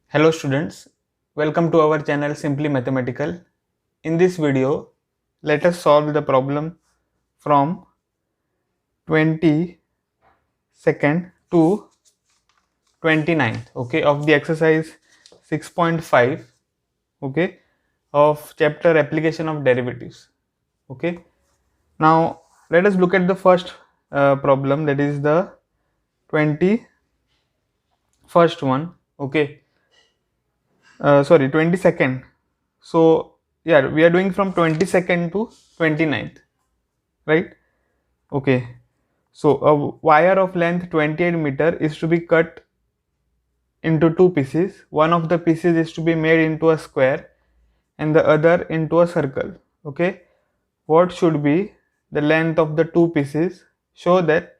Hello students, welcome to our channel Simply Mathematical. In this video, let us solve the problem from 22nd to 29th, okay, of the exercise 6.5, okay, of chapter application of derivatives, okay. Now let us look at the first problem, that is the 21st one, okay, sorry, 22nd. So yeah, we are doing from 22nd to 29th, right? Okay. So a wire of length 28 meter is to be cut into two pieces. One of the pieces is to be made into a square and the other into a circle. Okay. What should be the length of the two pieces? Show that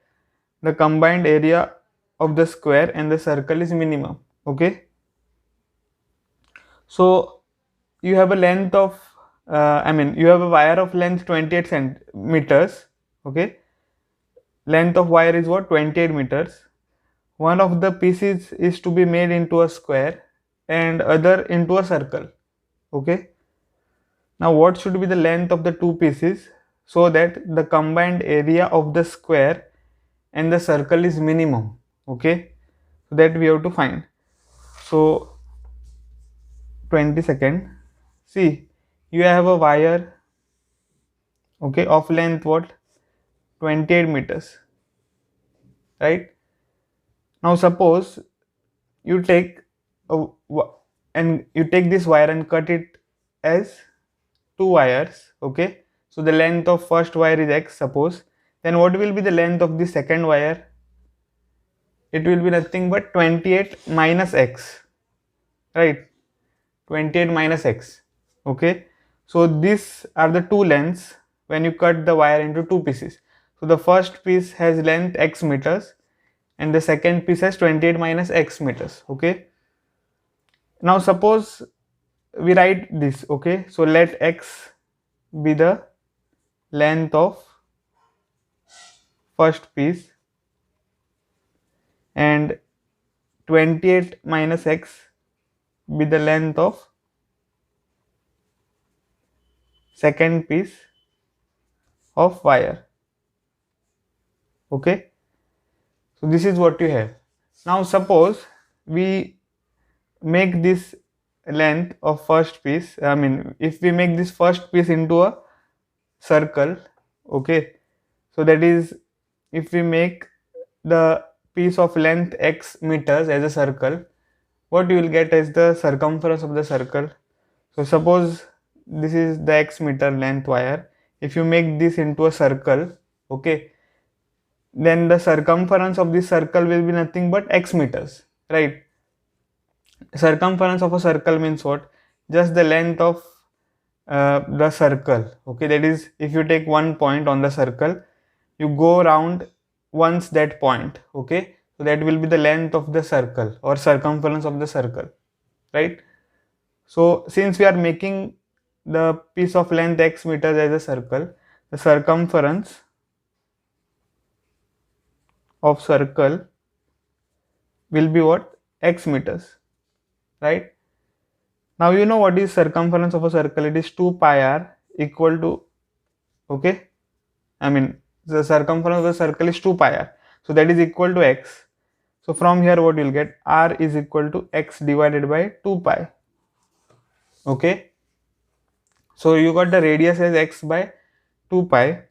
the combined area of the square and the circle is minimum. Okay. So you have a length of you have a wire of length 28 centimeters. Okay, length of wire is what, 28 meters. One of the pieces is to be made into a square and other into a circle. Okay, now what should be the length of the two pieces so that the combined area of the square and the circle is minimum? Okay, so that we have to find. So 22nd, see, you have a wire, okay, of length what, 28 meters, right? Now suppose you take and you take this wire and cut it as two wires, okay, so the length of first wire is x, suppose. Then what will be the length of the second wire? It will be nothing but 28 minus x, right? 28 minus x, okay. So these are the two lengths when you cut the wire into two pieces. So the first piece has length x meters and the second piece has 28 minus x meters, okay. Now suppose we write this, okay, so let x be the length of first piece and 28 minus x be the length of second piece of wire, okay. So this is what you have. Now suppose we make this length of first piece, if we make this first piece into a circle, okay, so that is, if we make the piece of length x meters as a circle, what you will get as the circumference of the circle. So suppose this is the x meter length wire. If you make this into a circle, okay, then the circumference of this circle will be nothing but x meters, right? Circumference of a circle means what? Just the length of the circle, okay. That is, if you take one point on the circle, you go around once that point, okay, so that will be the length of the circle or circumference of the circle, right? So since we are making the piece of length x meters as a circle, the circumference of circle will be what? X meters, right? Now you know what is circumference of a circle. It is 2 pi r equal to, okay, the circumference of the circle is 2 pi r, so that is equal to x. So from here what you will get, r is equal to x divided by 2 pi, okay. So you got the radius as x by 2 pi.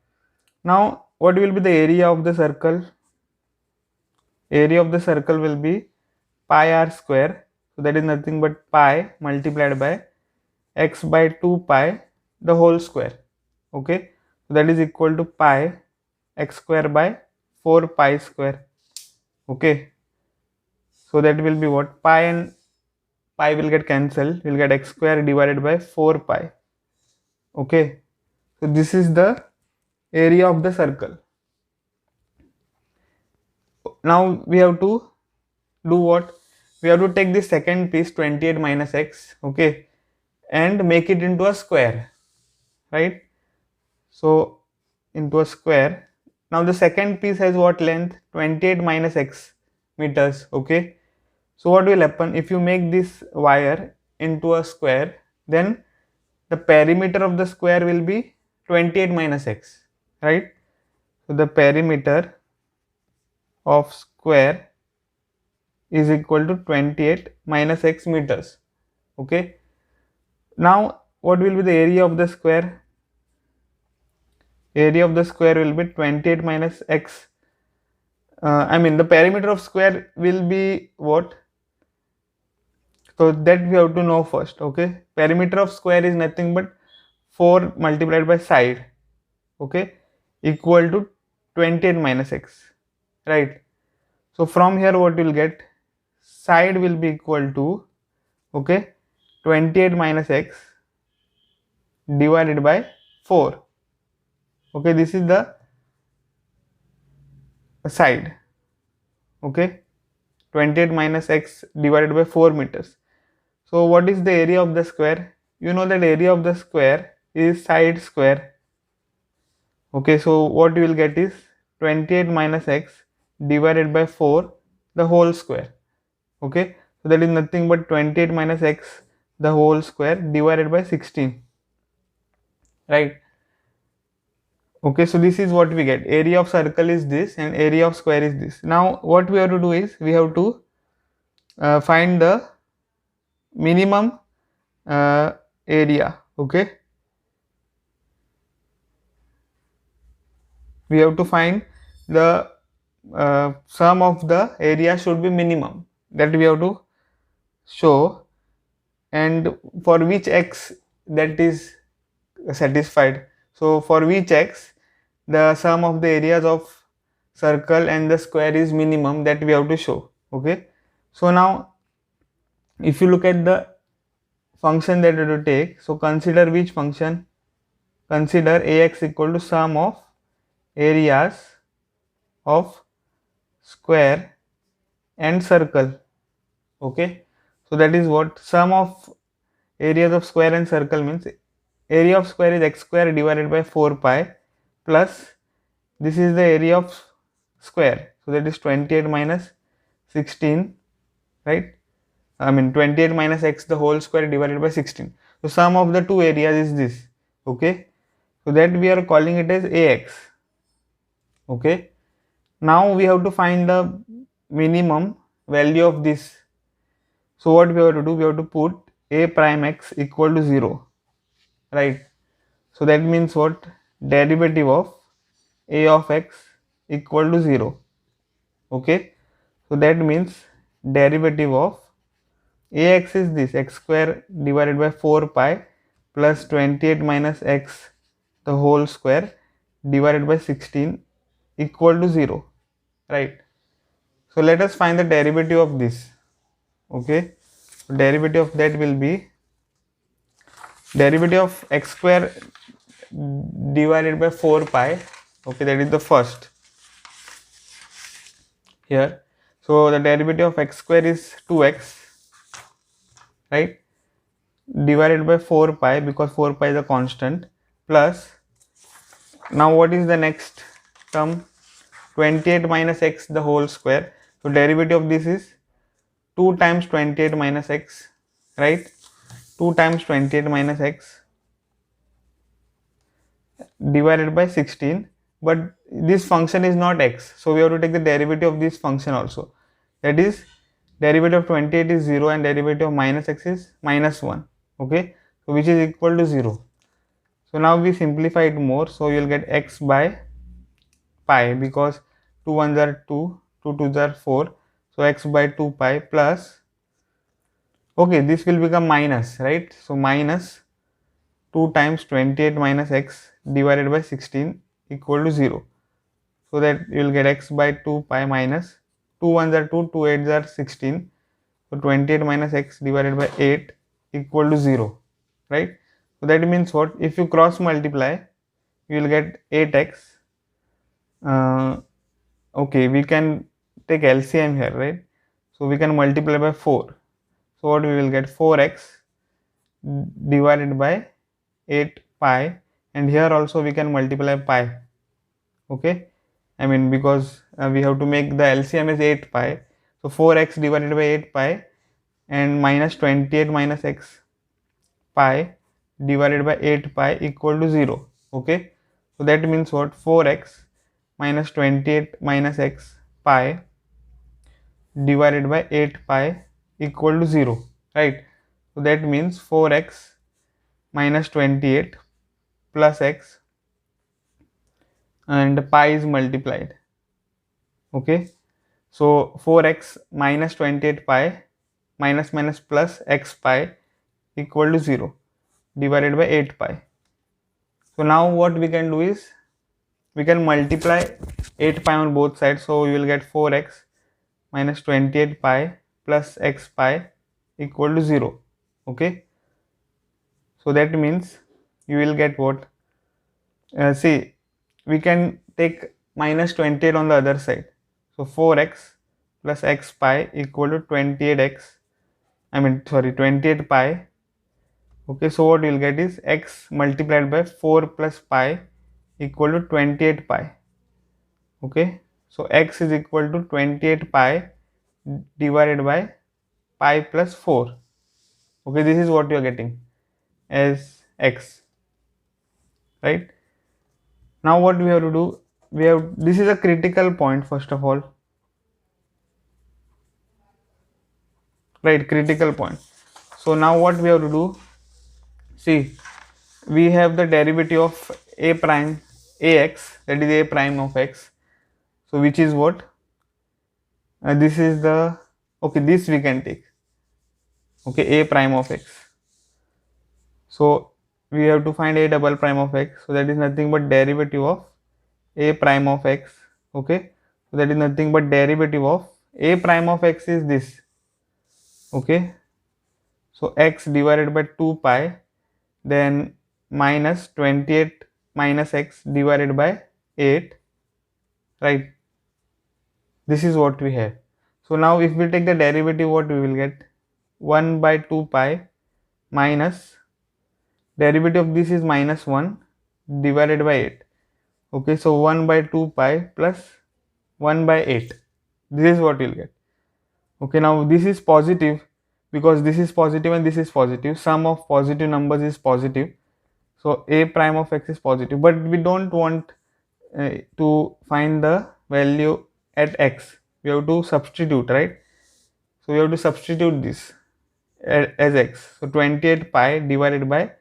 Now what will be the area of the circle? Area of the circle will be pi r square, so that is nothing but pi multiplied by x by 2 pi the whole square, okay. So that is equal to pi x square by 4 pi square, okay. So that will be what, pi and pi will get cancelled, will get x square divided by 4 pi, okay. So this is the area of the circle. Now we have to do what? We have to take the second piece 28 minus x, okay, and make it into a square, right? So into a square. Now the second piece has what length? 28 minus x meters, okay. So what will happen if you make this wire into a square, then the perimeter of the square will be 28 minus x, right? So the perimeter of square is equal to 28 minus x meters. Okay. Now what will be the area of the square? Area of the square will be 28 minus x. I mean the perimeter of square will be what? So that we have to know first. Okay. Perimeter of square is nothing but 4 multiplied by side. Okay. Equal to 28 minus x. Right. So from here what we'll get? Side will be equal to, okay, 28 minus x divided by 4. Okay, this is the side. Okay, 28 minus x divided by 4 meters. So what is the area of the square? You know that area of the square is side square. Okay, so what you will get is 28 minus x divided by 4 the whole square. Okay, so that is nothing but 28 minus x the whole square divided by 16, right? Okay, so this is what we get. Area of circle is this and area of square is this. Now what we have to do is we have to find the minimum area. Okay, we have to find the sum of the area should be minimum, that we have to show, and for which x that is satisfied. So for which x the sum of the areas of circle and the square is minimum, that we have to show. Okay, so now if you look at the function that we have to take, so consider which function? Consider ax equal to sum of areas of square and circle. Okay, so that is what sum of areas of square and circle means. Area of square is x square divided by 4 pi plus this is the area of square, so that is 28 minus 16, right? I mean 28 minus x the whole square divided by 16. So sum of the two areas is this. Okay, so that we are calling it as ax. Okay, now we have to find the minimum value of this. So what we have to do, we have to put a prime x equal to 0, right? So that means what? Derivative of a of x equal to 0. Okay, so that means derivative of ax is this, x square divided by 4 pi plus 28 minus x the whole square divided by 16 equal to 0, right? So let us find the derivative of this. Okay, so derivative of that will be derivative of x square divided by 4 pi. Okay, that is the first here. So the derivative of x square is 2x, right, divided by 4 pi, because 4 pi is a constant, plus now what is the next term? 28 minus x the whole square. So derivative of this is 2 times 28 minus x, right? 2 times 28 minus x divided by 16, but this function is not x, so we have to take the derivative of this function also. That is derivative of 28 is 0 and derivative of minus x is minus 1. Okay, so which is equal to 0. So now we simplify it more, so you will get x by pi, because 2 1s are 2, 2 2s are 4, so x by 2 pi plus, okay, this will become minus, right? So minus 2 times 28 minus x divided by 16 equal to 0. So that you will get x by 2 pi minus 2 1s are 2, 2 8s are 16. So 28 minus x divided by 8 equal to 0, right? So that means what? If you cross multiply, you will get 8x. Okay, we can take LCM here, right? So we can multiply by 4. So what we will get? 4x divided by 8 pi, and here also we can multiply pi. Okay, I mean because we have to make the LCM is 8 pi, So 4x divided by 8 pi and minus 28 minus x pi divided by 8 pi equal to 0. Okay, so that means what? 4x minus 28 minus x pi divided by 8 pi equal to 0, right? So that means 4x minus 28 plus x and pi is multiplied. Okay, so 4x minus 28 pi minus minus plus x pi equal to 0 divided by 8 pi. So now what we can do is we can multiply 8 pi on both sides, so we will get 4x minus 28 pi plus x pi equal to 0. Okay, so that means you will get what? See, we can take minus 28 on the other side, so 4x plus x pi equal to 28 pi. Okay, so what you will get is x multiplied by 4 plus pi equal to 28 pi. Okay, so x is equal to 28 pi divided by pi plus 4. Okay, this is what you are getting as x, right? Now what we have to do, this is a critical point first of all, right? Critical point. So now what we have to do, see, we have the derivative of a prime ax, that is a prime of x. So which is what? This is the, okay, this we can take, okay, a prime of x. So we have to find a double prime of x, so that is nothing but derivative of a prime of x. Okay, so that is nothing but derivative of a prime of x is this. Okay, so x divided by 2 pi, then minus 28 minus x divided by 8, right? This is what we have. So now if we take the derivative, what we will get? 1 by 2 pi minus derivative of this is minus 1 divided by 8. Okay, so 1 by 2 pi plus 1 by 8. This is what you'll get. Okay, now this is positive because this is positive and this is positive. Sum of positive numbers is positive. So a prime of x is positive, but we don't want to find the value at x. We have to substitute, right? So we have to substitute this as x. So 28 pi divided by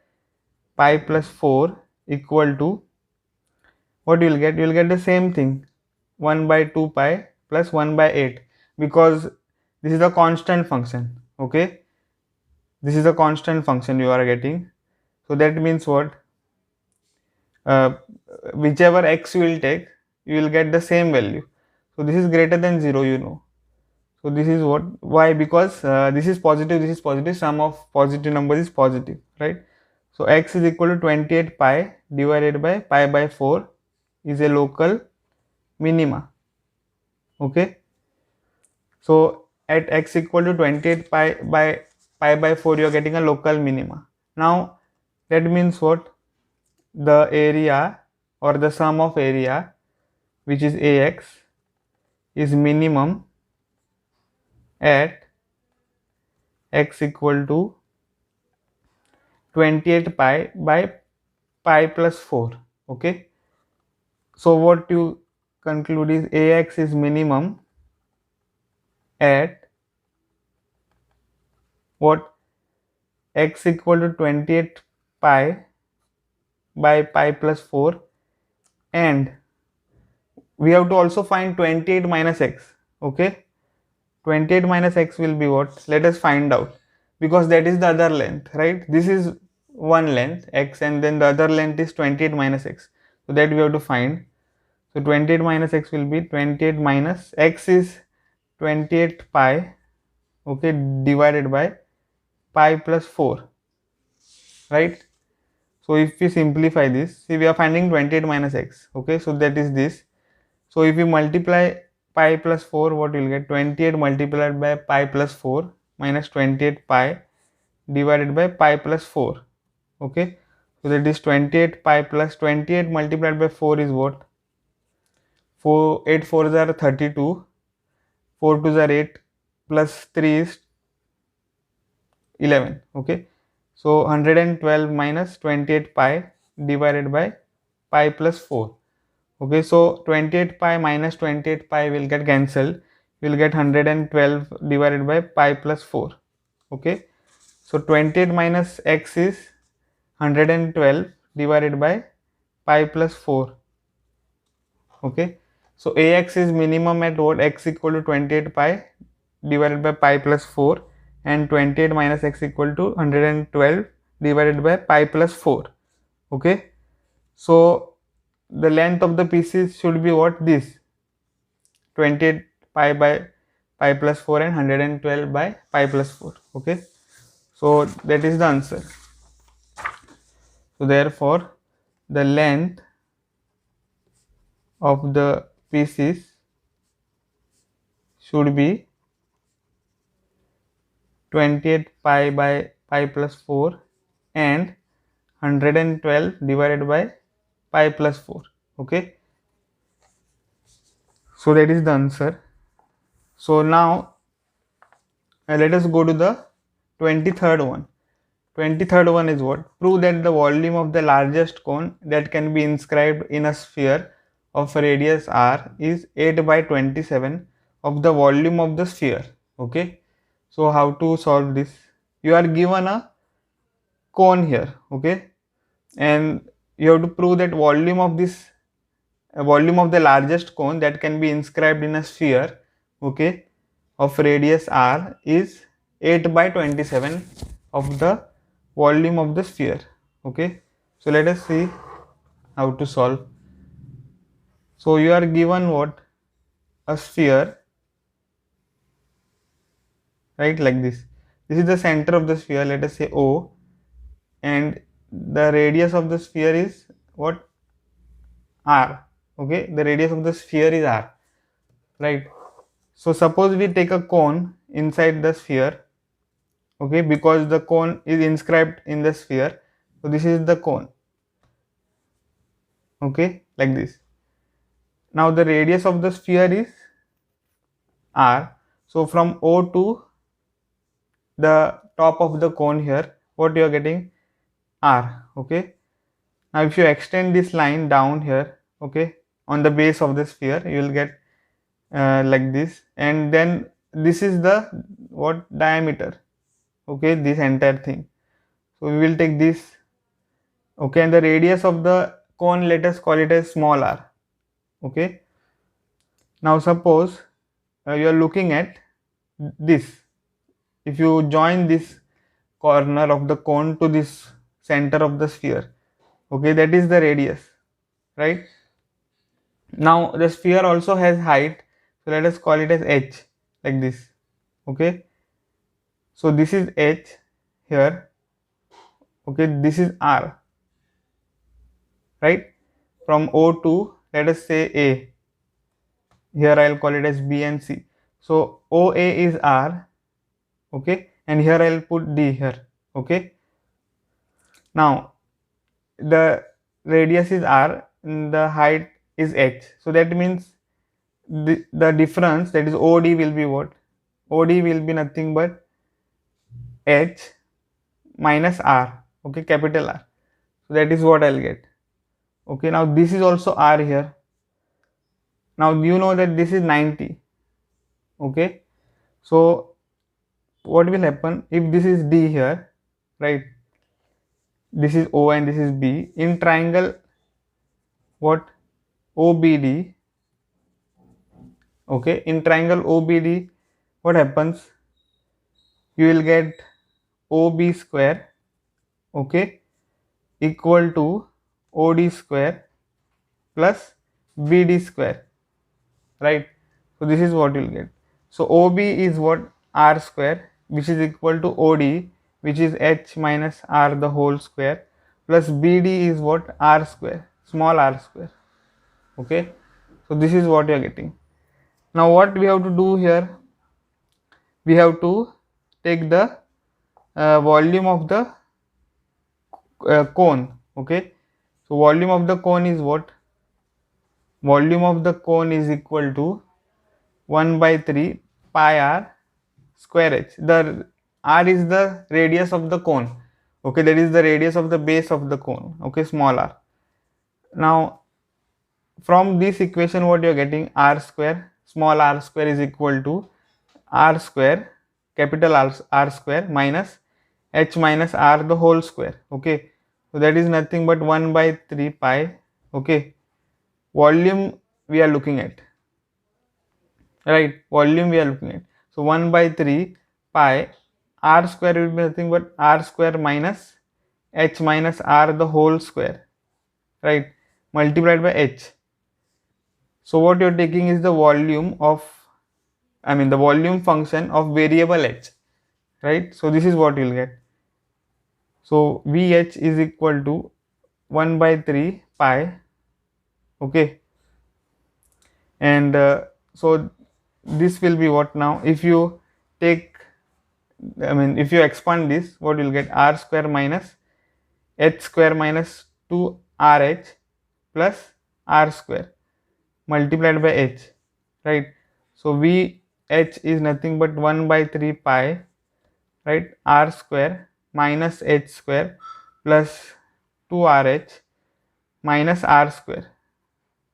pi plus 4 equal to, what you will get? You will get the same thing, 1 by 2 pi plus 1 by 8, because this is a constant function. Okay, this is a constant function you are getting. So that means what? Whichever x you will take, you will get the same value. So this is greater than 0, you know. So this is what? Why? Because this is positive, sum of positive numbers is positive, right? So x is equal to 28 pi divided by pi by 4 is a local minima. Okay, so at x equal to 28 pi by 4, you are getting a local minima. Now that means what? The area or the sum of area, which is ax, is minimum at x equal to 28 pi by pi plus 4. Okay, so what you conclude is ax is minimum at what? X equal to 28 pi by pi plus 4, and we have to also find 28 minus x. Okay, 28 minus x will be what? Let us find out, because that is the other length, right? This is one length x, and then the other length is 28 minus x, so that we have to find. So 28 minus x will be 28 minus x is 28 pi, okay, divided by pi plus 4, right? So if we simplify this, see, we are finding 28 minus x. Okay, so that is this. So if we multiply pi plus 4, what we will get? 28 multiplied by pi plus 4 minus 28 pi divided by pi plus 4. Okay, so that is 28 pi plus 28 multiplied by 4 is what? 8 4s are 32, 4 2s are 8, plus 3 is 11. Okay, so 112 minus 28 pi divided by pi plus 4. Okay, so 28 pi minus 28 pi will get cancelled. You will get 112 divided by pi plus 4. Okay, so 28 minus x is 112 divided by pi plus 4. Okay, so ax is minimum at what? X equal to 28 pi divided by pi plus 4, and 28 minus x equal to 112 divided by pi plus 4. Okay, so the length of the pieces should be what? This 28 pi by pi plus 4 and 112 by pi plus 4. Okay, so that is the answer. So therefore the length of the pieces should be 28 pi by pi plus 4 and 112 divided by pi plus 4. Okay, so that is the answer. So now let us go to the 23rd one. 23rd one is what? Prove that the volume of the largest cone that can be inscribed in a sphere of radius r is 8 by 27 of the volume of the sphere. Okay, so how to solve this? You are given a cone here. Okay, and you have to prove that volume of this volume of the largest cone that can be inscribed in a sphere, okay, of radius r is 8 by 27 of the volume of the sphere. Okay, so let us see how to solve. So you are given what? A sphere, right, like this. This is the center of the sphere, let us say O, and the radius of the sphere is what? R. Okay, the radius of the sphere is R, right? So suppose we take a cone inside the sphere, okay, because the cone is inscribed in the sphere. So this is the cone, okay, like this. Now the radius of the sphere is R. So from O to the top of the cone here, what you are getting? R. Okay. Now if you extend this line down here, okay, on the base of the sphere, you will get like this, and then this is the what? Diameter. Okay, this entire thing. So we will take this. Okay, and the radius of the cone, let us call it as small r. Okay, now suppose you are looking at this. If you join this corner of the cone to this center of the sphere, okay, that is the radius, right? Now the sphere also has height, so let us call it as h, like this. Okay, so this is h here. Okay, this is r, right? From O to, let us say, A. Here I'll call it as B and C. So OA is R, okay, and here I'll put D here. Okay, now the radius is R and the height is h, so that means the difference, that is OD, will be what? OD will be nothing but h minus R, okay, capital R. So that is what I'll get. Okay, now this is also R here. Now you know that this is 90. Okay, so what will happen if this is D here, right? This is O and this is B. In triangle what? OBD. Okay, in triangle OBD, what happens? You will get OB square, okay, equal to OD square plus BD square, right? So this is what you will get. So OB is what? R square, which is equal to OD, which is h minus r the whole square, plus BD is what? R square, small r square. Okay, so this is what you are getting. Now what we have to do here? We have to take the volume of the cone. Okay, so volume of the cone is what? Volume of the cone is equal to 1 by 3 pi r square h. The r is the radius of the cone. Okay, that is the radius of the base of the cone. Okay, small r. Now from this equation what you are getting, r square, small r square is equal to r square, capital R square minus h minus r the whole square. Okay, so that is nothing but 1 by 3 pi. Okay, volume we are looking at, right? Volume we are looking at. So 1 by 3 pi r square will be nothing but r square minus h minus r the whole square, right, multiplied by h. So what you are taking is the volume of, the volume function of variable h, right? So this is what you will get. So Vh is equal to 1 by 3 pi. Okay, and so this will be what now, if you take, if you expand this, what you will get, r square minus h square minus 2rh plus r square multiplied by h, right? So Vh is nothing but 1 by 3 pi, right, r square minus h square plus 2rh minus r square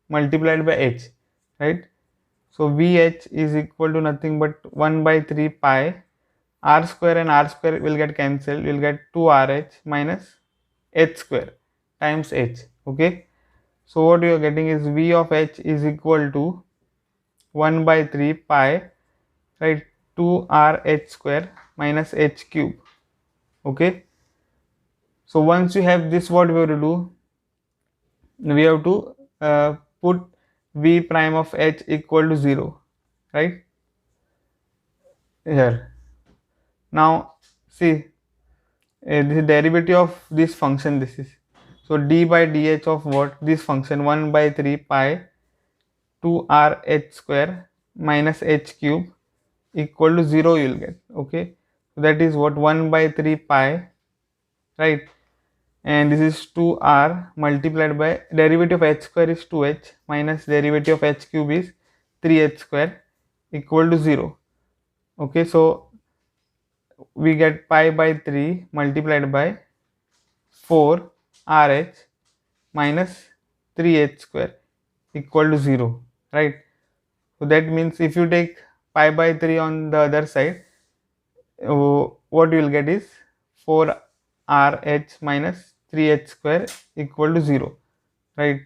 multiplied by h, right? So Vh is equal to nothing but 1 by 3 pi, r square and r square will get cancelled, you will get 2rh minus h square times h. Okay, so what you are getting is V of h is equal to 1 by 3 pi, right, 2rh square minus h cube. Okay, so once you have this, what we have to do, we have to put v prime of h equal to 0, right, here. Now see, this is derivative of this function, this is, so d by dh of what, this function, 1 by 3 pi 2rh square minus h cube equal to 0 you will get. Okay, so that is what, 1 by 3 pi, right, and this is 2r multiplied by derivative of h square is 2h minus derivative of h cube is 3h square equal to 0. Okay, so we get pi by 3 multiplied by 4 rh minus 3h square equal to 0, right? So that means if you take pi by 3 on the other side, what you will get is 4 rh minus 3h square equal to 0, right?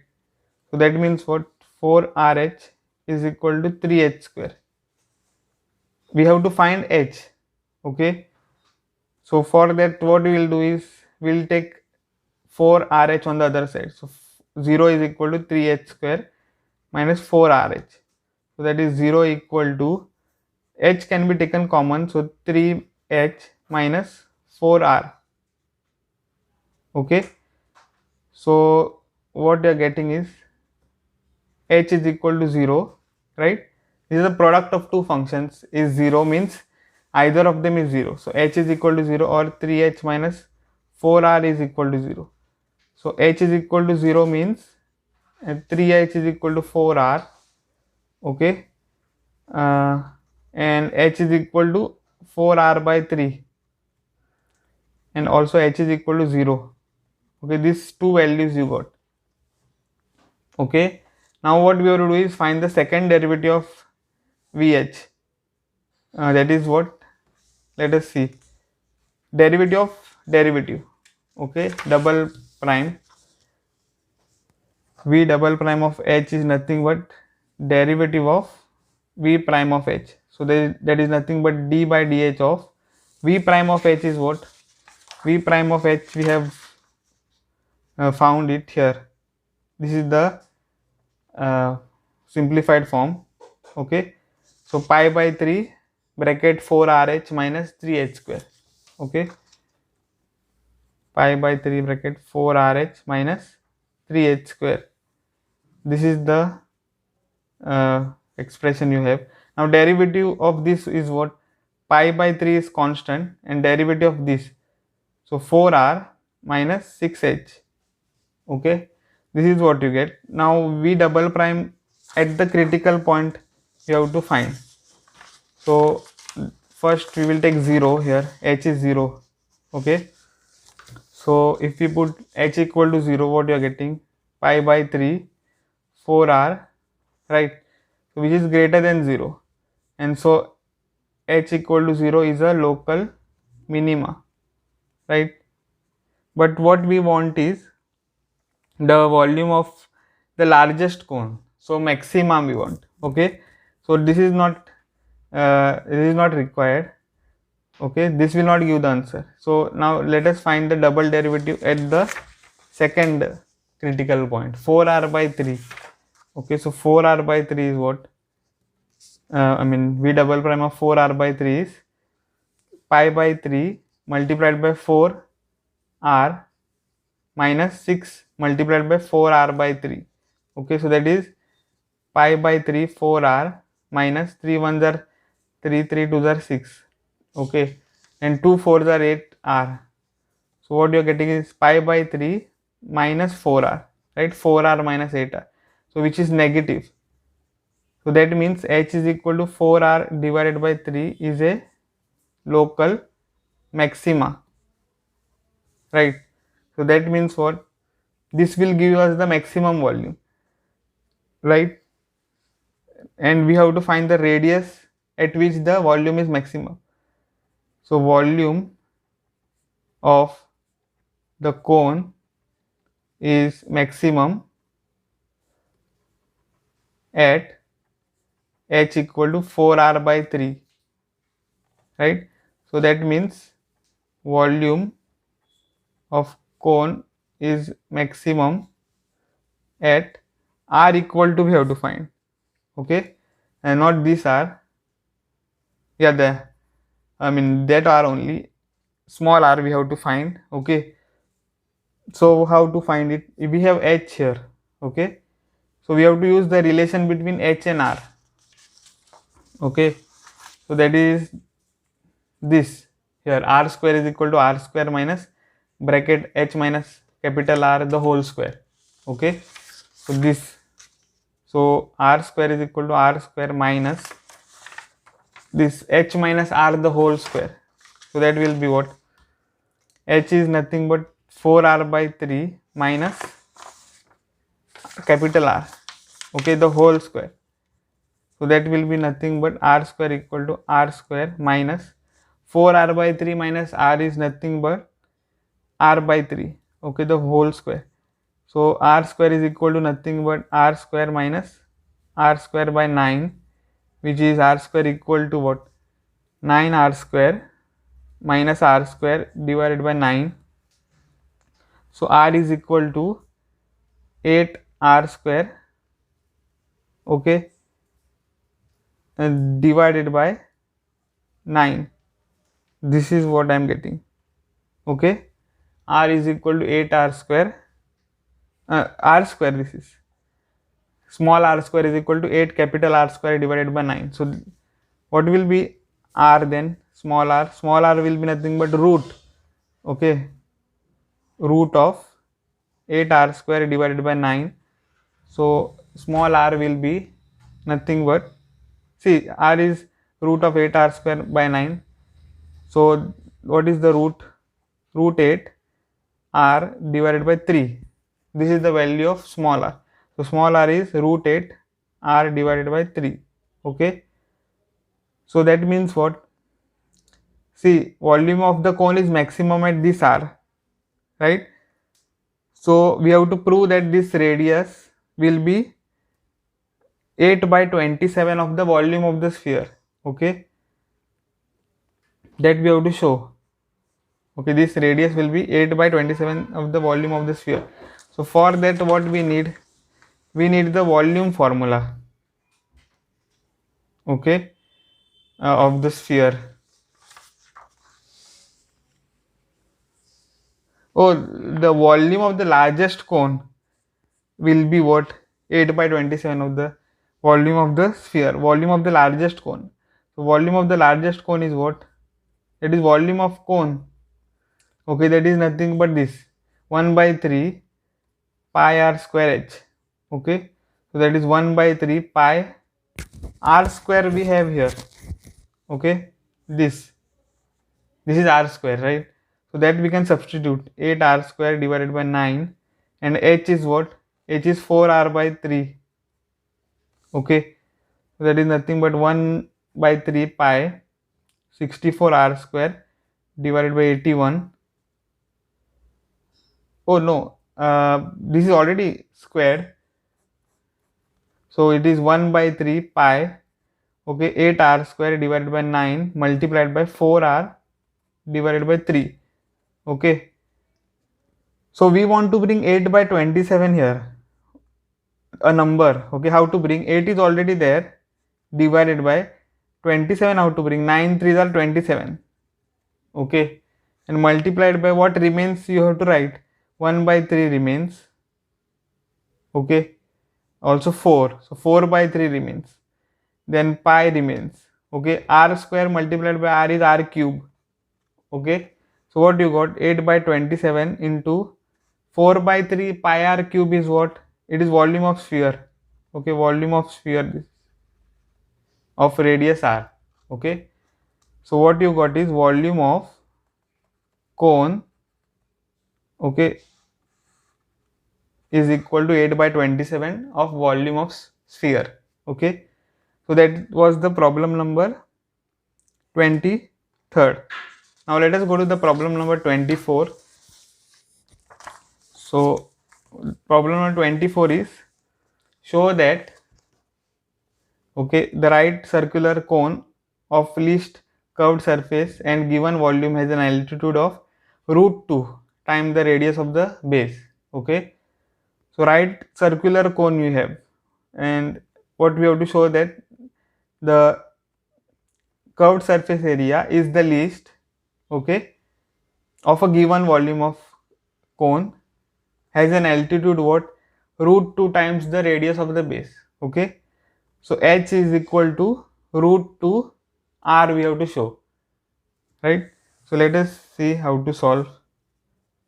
So that means what, 4 rh is equal to 3h square. We have to find h. Okay, so for that what we will do is, we will take 4 rh on the other side, so 0 is equal to 3h square minus 4 rh, so that is 0 equal to, h can be taken common, so 3h minus 4r. Okay, so what you are getting is h is equal to 0, right? This is the product of two functions, is 0 means either of them is 0, so h is equal to 0, or 3h minus 4r is equal to 0. So h is equal to 0 means 3h is equal to 4r. Okay, and h is equal to 4r by 3, and also h is equal to 0. Okay, these two values you got. Okay, now what we have to do is find the second derivative of Vh. That is what, let us see, derivative of derivative. Okay, double prime, v double prime of h is nothing but derivative of v prime of h. So that is nothing but d by dh of v prime of h is what, v prime of h we have found it here. This is the simplified form. Okay, so pi by 3 bracket 4 rh minus 3h square. Okay, pi by 3 bracket 4 rh minus 3h square. This is the expression you have. Now derivative of this is what, pi by 3 is constant, and derivative of this, so 4r minus 6h. Okay, this is what you get. Now v double prime at the critical point you have to find. So first we will take 0 here, h is 0. Okay, so if we put h equal to 0, what you are getting? Pi by 3 4r, right? So which is greater than 0, and so h equal to 0 is a local minima, right? But what we want is the volume of the largest cone, so maxima we want. Okay, so this is not required. Okay, this will not give the answer. So now let us find the double derivative at the second critical point, 4r by 3. Okay, so 4r by 3 is what? V double prime of 4r by 3 is pi by 3 multiplied by 4r minus 6 multiplied by 4r by 3. Okay, so that is pi by 3 4r minus 3 ones are 3, 3 twos are 6. Okay, and 2 fours are 8r. So what you are getting is pi by 3 minus 4r, right? 4r minus 8r. So which is negative. So that means h is equal to 4r divided by 3 is a local maxima, right? So that means what? This will give us the maximum volume, right? And we have to find the radius at which the volume is maximum. So volume of the cone is maximum at h equal to 4r by 3, right? So that means volume of cone is maximum at r equal to, we have to find. Okay, and not this r, yeah, that r only, small r we have to find. Okay, so how to find it? If we have h here, okay, so we have to use the relation between h and r. Okay, so that is this here, r square is equal to r square minus bracket h minus capital R the whole square. Okay, so this, so r square is equal to r square minus this h minus r the whole square. So that will be what? H is nothing but 4r by 3 minus capital R, okay, the whole square. So that will be nothing but r square equal to r square minus 4r by 3 minus r is nothing but r by 3, okay, the whole square. So r square is equal to nothing but r square minus r square by 9, which is r square equal to what? 9r square minus r square divided by 9. So r is equal to 8r square, okay, and divided by 9. This is what I am getting. Okay, r is equal to 8r square, r square, this is small r square is equal to 8 capital R square divided by 9. So what will be r then? Small r will be nothing but root, okay, root of 8r square divided by 9. So small r will be nothing but, see, r is root of 8r square by 9. So what is the root? Root 8 r divided by 3. This is the value of small r. So small r is root 8 r divided by 3. Okay, so that means what? See, volume of the cone is maximum at this r, right? So we have to prove that this radius will be 8 by 27 of the volume of the sphere. Okay, that we have to show. Okay, this radius will be 8 by 27 of the volume of the sphere. So for that, what we need? We need the volume formula, okay, of the sphere. Oh, the volume of the largest cone will be what? 8 by 27 of the volume of the sphere, volume of the largest cone. So volume of the largest cone is what? It is volume of cone. Okay, that is nothing but this 1 by 3 pi r square h. Okay, so that is 1 by 3 pi r square we have here. Okay, this is r square, right? So that we can substitute 8r square divided by 9, and h is what? H is 4r by 3. Okay, so that is nothing but 1 by 3 pi 64r square divided by 81. Oh no, this is already squared, so it is 1 by 3 pi, okay, 8r square divided by 9 multiplied by 4r divided by 3. Okay, so we want to bring 8 by 27 here, a number. Okay, how to bring? 8 is already there, divided by 27, how to bring? 9 3s are 27. Okay, and multiplied by what remains, you have to write 1 by 3 remains. Okay, also 4, so 4 by 3 remains, then pi remains. Okay, r square multiplied by r is r cube. Okay, so what you got? 8 by 27 into 4 by 3 pi r cube is what? It is volume of sphere. Okay, volume of sphere of radius r. Okay, so what you got is volume of cone, okay, is equal to 8 by 27 of volume of sphere. Okay, so that was the problem number 23rd. Now let us go to the problem number 24. So problem number 24 is, show that, okay, the right circular cone of least curved surface and given volume has an altitude of root 2 times the radius of the base. Okay, so right circular cone you have, and what we have to show that the curved surface area is the least, okay, of a given volume of cone has an altitude what? Root 2 times the radius of the base. Okay, so h is equal to root 2 r we have to show, right? So let us see how to solve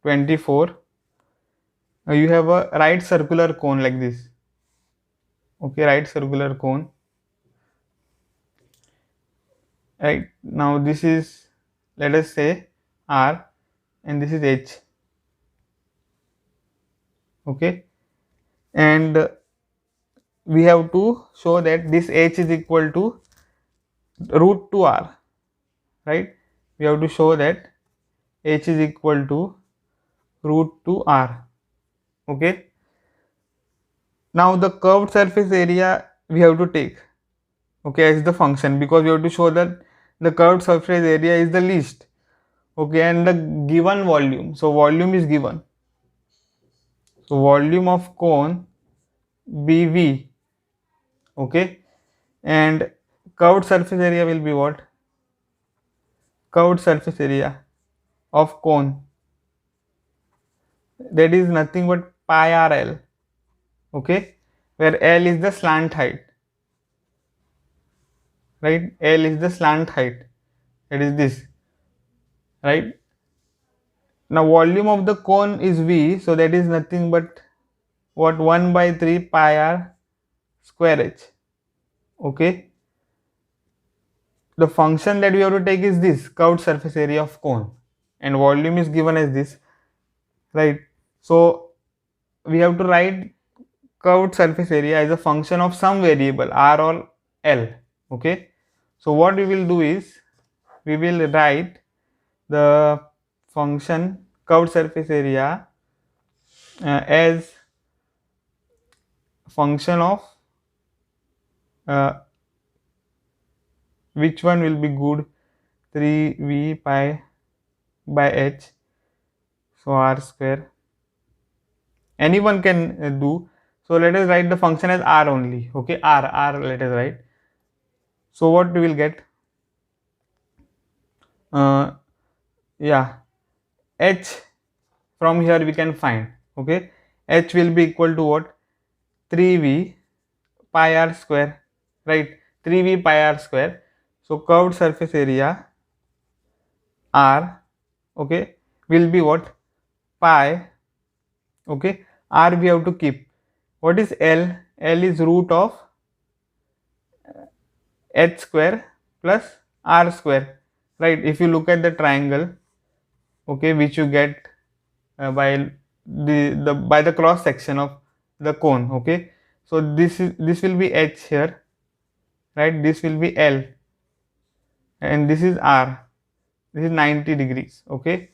24. Now you have a right circular cone like this. Okay, right circular cone. Right, now this is, let us say, r, and this is h. Okay, and we have to show that this h is equal to root 2 r, right? We have to show that h is equal to root 2 r. Okay, now the curved surface area we have to take, okay, as the function, because we have to show that the curved surface area is the least. Okay, and the given volume, so volume is given, so volume of cone bv. Okay, and curved surface area will be what? Curved surface area of cone, that is nothing but pi r l. Okay, where l is the slant height, right? L is the slant height, that is this, right? Now volume of the cone is v, so that is nothing but what? 1 by 3 pi r square h. Okay, the function that we have to take is this curved surface area of cone, and volume is given as this, right? So we have to write curved surface area as a function of some variable r or l. Okay, so what we will do is, we will write the function curved surface area as function of which one will be good? 3v pi by h, so r square, anyone can do. So let us write the function as r only. Okay, r let us write. So what we will get? Yeah, h from here we can find. Okay, h will be equal to what? 3v pi r square, right? 3v pi r square. So curved surface area r, okay, will be what? Pi. Okay, r we have to keep. What is l? L is root of h square plus r square. right? If you look at the triangle, okay, which you get by the cross section of the cone, okay, so this will be h here, right? This will be L, and this is R. This is 90 degrees, okay.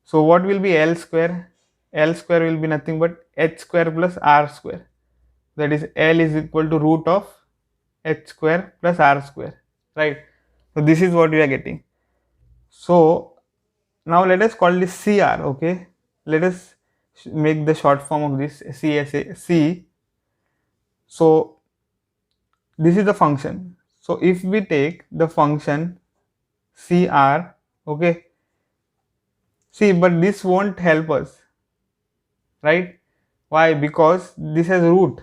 So what will be L square? L square will be nothing but h square plus R square. That is, L is equal to root of h square plus R square, right? So this is what we are getting. So now let us call this CR, okay. Let us make the short form of this CSA C. So this is the function. So if we take the function CR, okay, see, but this won't help us, right? Why? Because this has root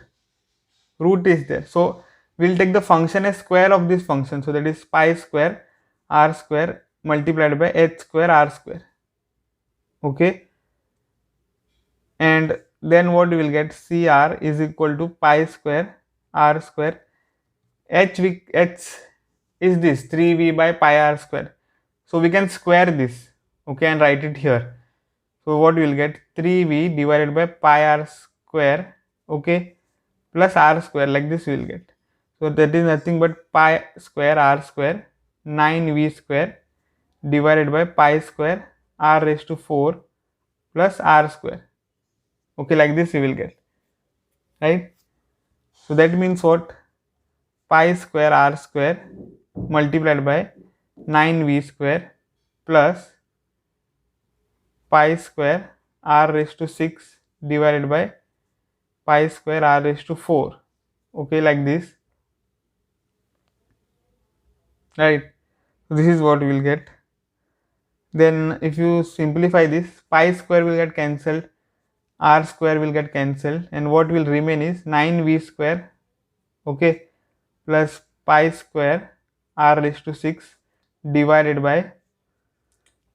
is there. So we'll take the function as square of this function. So that is pi square R square multiplied by h square R square, okay. And then what we will get, CR is equal to pi square R square, h is this 3v by pi R square. So we can square this, okay, and write it here. So what we will get, 3v divided by pi R square, okay, plus R square, like this we will get. So that is nothing but pi square R square 9v square divided by pi square R raised to 4 plus R square, okay, like this we will get, right? So that means what, pi square R square multiplied by 9v square plus pi square R raised to 6 divided by pi square R raised to 4, okay, like this, right? So this is what we will get. Then if you simplify this, pi square will get cancelled, R square will get cancelled, and what will remain is 9v square, okay, plus pi square R raised to 6 divided by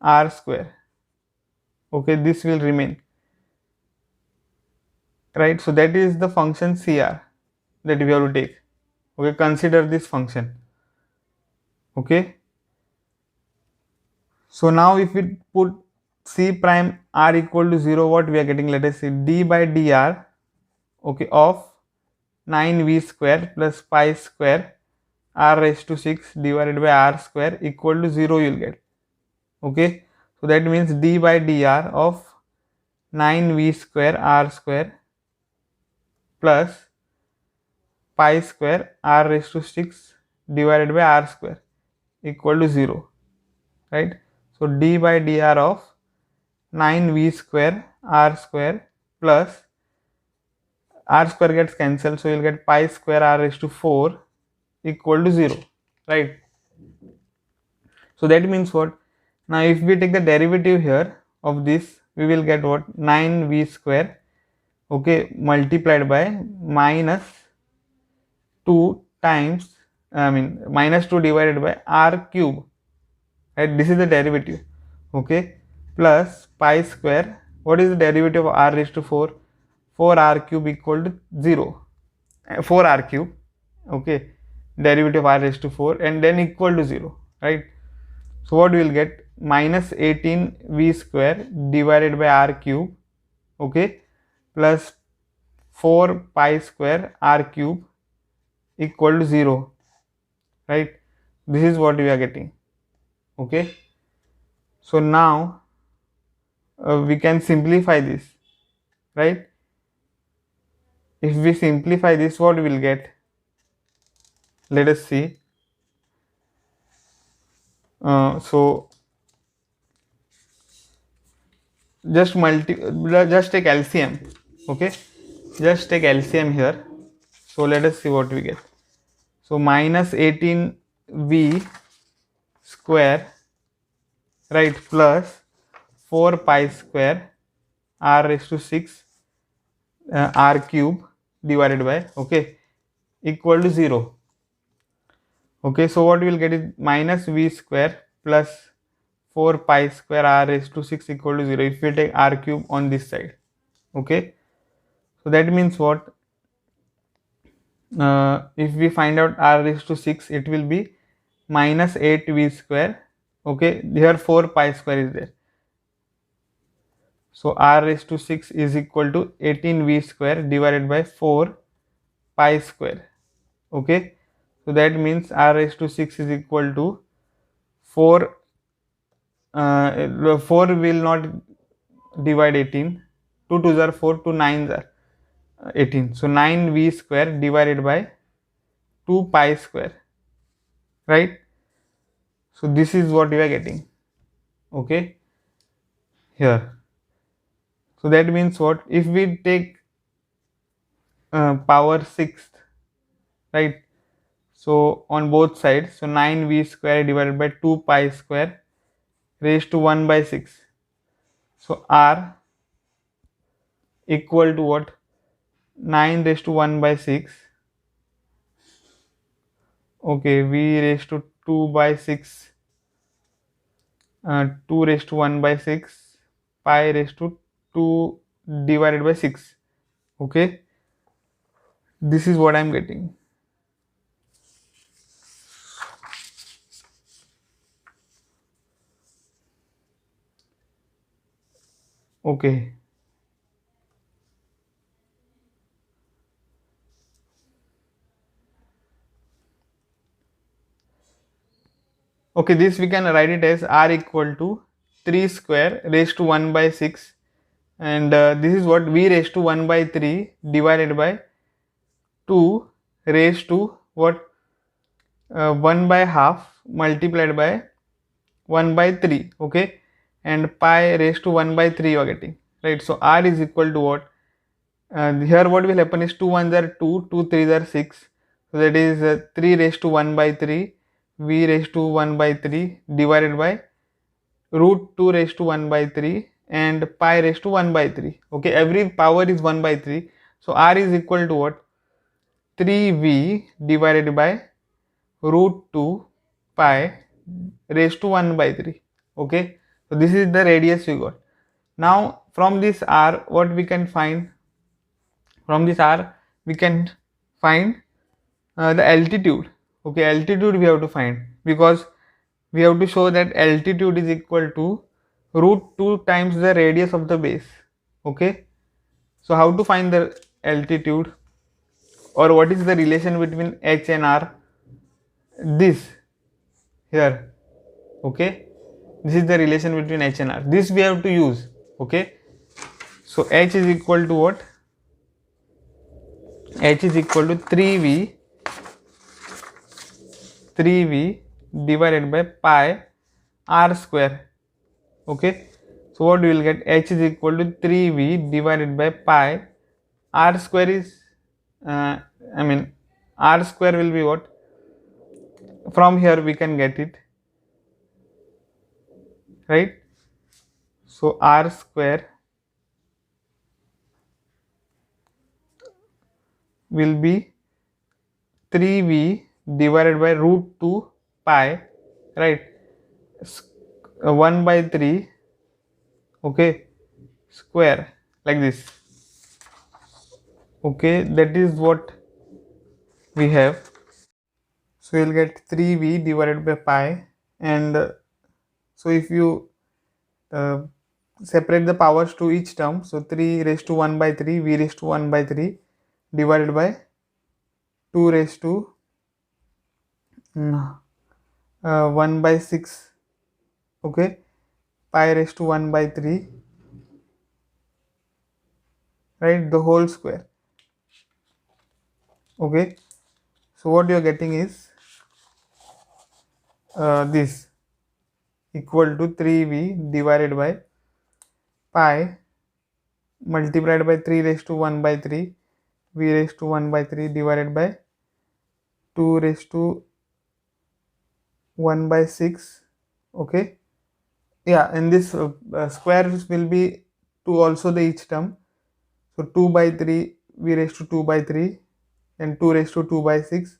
R square, okay, this will remain, right? So that is the function CR that we have to take, okay. Consider this function, okay. So now if we put C prime R equal to 0, what we are getting, let us see, d by dr, okay, of 9v square plus pi square R raised to 6 divided by R square equal to 0 you will get, okay. So that means d by dr of 9v square R square plus pi square R raised to 6 divided by R square equal to 0, right? So d by dr of 9v square R square plus R square gets cancelled, so you'll get pi square R raised to 4 equal to 0, right? So that means what? Now if we take the derivative here of this, we will get what? 9v square, okay, multiplied by minus 2 times, minus 2 divided by R cube, right? This is the derivative, okay, plus pi square. What is the derivative of R raised to 4? 4R cube equal to 0, 4R cube, okay, derivative of R raised to 4, and then equal to 0, right? So what we will get, minus 18v square divided by R cube, okay, plus 4 pi square R cube equal to 0, right? This is what we are getting, okay. So now we can simplify this, right? If we simplify this, what we will get, let us see. So just take LCM, okay, just take LCM here. So let us see what we get. So minus 18v square, right, plus 4 pi square R raised to 6 R cube divided by, okay, equal to 0, okay. So what we will get is minus v square plus 4 pi square R raised to 6 equal to 0 if we take R cube on this side, okay. So that means what, if we find out R raised to 6, it will be minus 8v square Okay, here 4 pi square is there. So r raised to 6 is equal to 18v square divided by 4 pi square. Okay, so that means r raised to 6 is equal to 4. 4 will not divide 18. 2 2s are 4, 2 9s are 18. So 9v square divided by 2 pi square, right? So this is what you are getting. Okay, here. So that means what? If we take power sixth, right? So on both sides, so 9v square divided by 2 pi square raised to 1 by 6. So r equal to what? 9 raised to 1 by 6. Okay, v raised to 2 by 6. 2 raised to 1 by 6. Pi raised to 2 divided by 6. Okay, this is what I am getting. Okay. Okay, this we can write it as r equal to 3 square raised to 1 by 6, and this is what v raised to 1 by 3 divided by 2 raised to what, 1 by half multiplied by 1 by 3. Okay, and pi raised to 1 by 3 you are getting, right? So r is equal to what, here what will happen is 2 1s are 2, 2 3s are 6, so that is 3 raised to 1 by 3 v raised to 1 by 3 divided by root 2 raised to 1 by 3 and pi raised to 1 by 3. Okay, every power is 1 by 3. So r is equal to what, 3v divided by root 2 pi raised to 1 by 3. Okay, so this is the radius we got. Now from this r, what we can find? From this r we can find the altitude. Okay, altitude we have to find, because we have to show that altitude is equal to root 2 times the radius of the base. Okay, so how to find the altitude, or what is the relation between h and r? This here. Okay, this is the relation between h and r. This we have to use. Okay, so h is equal to what? H is equal to 3v divided by pi r square. Okay, so what we will get? H is equal to 3v divided by pi r square is I mean r square will be what? From here we can get it, right? So r square will be 3v divided by root 2 pi, right? 1 by 3, okay, square, like this. Okay, that is what we have. So you'll get 3v divided by pi, and so if you uh, separate the powers to each term, so 3 raised to 1 by 3, v raised to 1 by 3 divided by 2 raised to 1 by 6, okay, pi raised to 1 by 3, right, the whole square. Okay, so what you are getting is this equal to 3v divided by pi multiplied by 3 raised to 1 by 3 v raised to 1 by 3 divided by 2 raised to 1 by 6. Okay, yeah, and this squares will be to also the each term. So 2 by 3 v raised to 2 by 3 and 2 raised to 2 by 6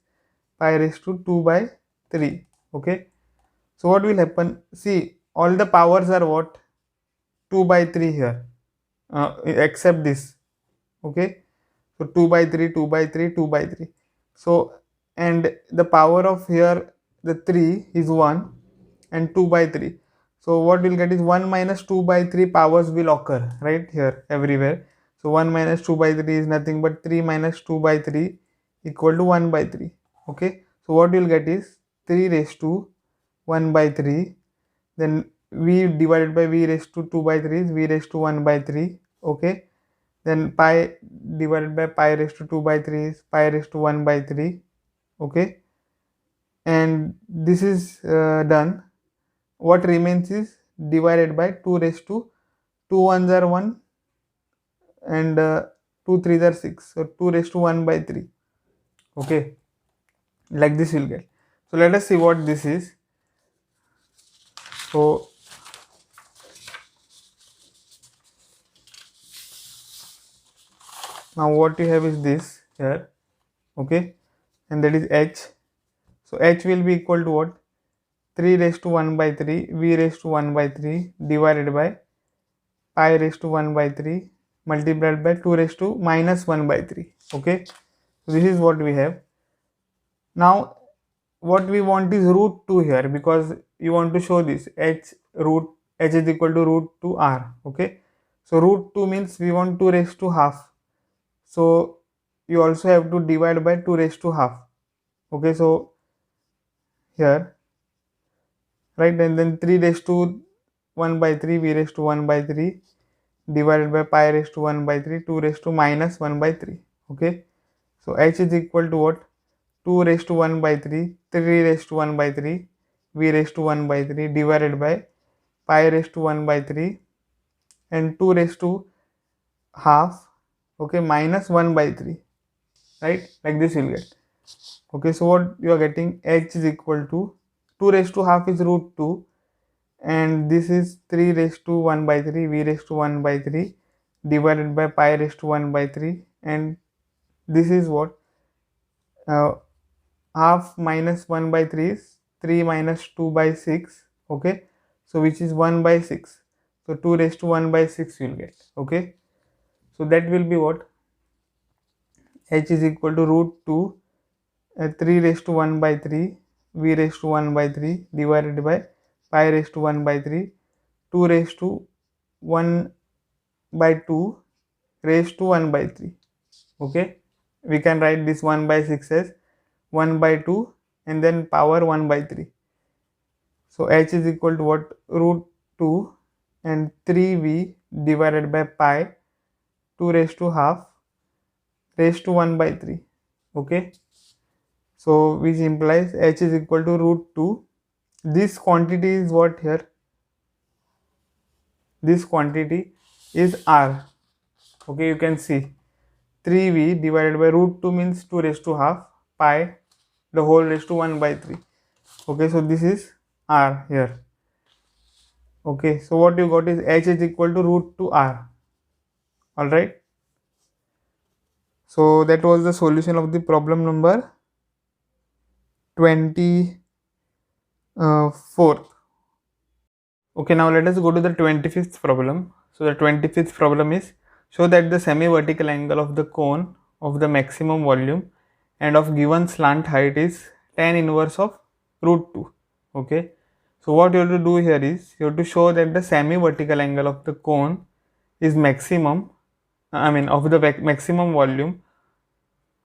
pi raised to 2 by 3. Okay, so what will happen? See, all the powers are what? 2 by 3 here, except this. Okay, so 2 by 3, 2 by 3, 2 by 3. So, and the power of here, the 3 is 1, and 2 by 3. So what we'll get is 1 minus 2 by 3 powers will occur right here everywhere. So 1 minus 2 by 3 is nothing but 3 minus 2 by 3 equal to 1 by 3. Okay, so what you'll get is 3 raised to 1 by 3, then v divided by v raised to 2 by 3 is v raised to 1 by 3. Okay, then pi divided by pi raised to 2 by 3 is pi raised to 1 by 3. Okay, and this is done. What remains is divided by 2 raised to 2 ones are 1 and 2 3s are 6, so 2 raised to 1 by 3. Okay, like this you'll get. So let us see what this is. So now what you have is this here. Okay, and that is h. So h will be equal to what? 3 raised to 1 by 3 v raised to 1 by 3 divided by pi raised to 1 by 3 multiplied by 2 raised to minus 1 by 3. Okay, so this is what we have. Now what we want is root 2 here, because you want to show this h is equal to root 2 r. Okay, so root 2 means we want 2 raised to half, so you also have to divide by 2 raised to half. Okay, so here, right, and then 3 raised to 1 by 3 v raised to 1 by 3 divided by pi raised to 1 by 3 2 raised to minus 1 by 3. Okay, so h is equal to what? 2 raised to 1 by 3 3 raised to 1 by 3 v raised to 1 by 3 divided by pi raised to 1 by 3 and 2 raised to half. Okay, minus 1 by 3, right, like this you'll get. Okay, so what you are getting, h is equal to 2 raised to half is root 2, and this is 3 raised to 1 by 3 v raised to 1 by 3 divided by pi raised to 1 by 3, and this is what, half minus 1 by 3 is 3 minus 2 by 6. Okay, so which is 1 by 6, so 2 raised to 1 by 6 you'll get. Okay, so that will be what, h is equal to root 2 3 raised to 1 by 3 v raised to 1 by 3 divided by pi raised to 1 by 3 2 raised to 1 by 2 raised to 1 by 3. Okay, we can write this 1 by 6 as 1 by 2 and then power 1 by 3. So h is equal to what, root 2 and 3v divided by pi 2 raised to half raised to 1 by 3. Okay, so which implies h is equal to root 2. This quantity is what here, this quantity is r. Okay, you can see 3v divided by root 2 means 2 raised to half pi the whole raised to 1 by 3. Okay, so this is r here. Okay, so what you got is h is equal to root 2 r. All right, so that was the solution of the problem number 24. Okay, now let us go to the 25th problem. So the 25th problem is, show that the semi-vertical angle of the cone of the maximum volume and of given slant height is tan inverse of root 2. Okay, so what you have to do here is, you have to show that the semi-vertical angle of the cone is maximum, of the maximum volume,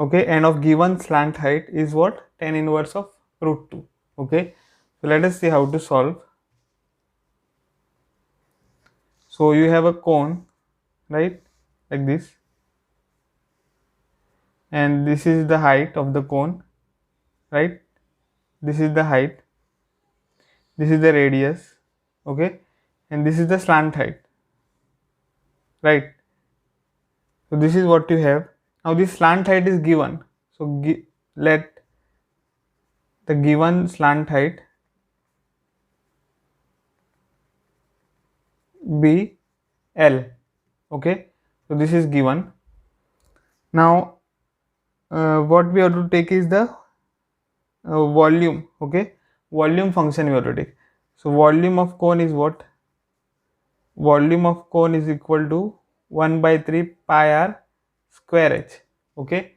okay, and of given slant height is what, tan inverse of root 2. Okay, so let us see how to solve. So you have a cone, right, like this, and this is the height of the cone, right, this is the height, this is the radius, okay, and this is the slant height, right. So this is what you have. Now this slant height is given, so let the given slant height be L. Okay, so this is given. Now what we have to take is the volume. Okay, volume function we have to take. So volume of cone is what, volume of cone is equal to 1 by 3 pi r square h. Okay,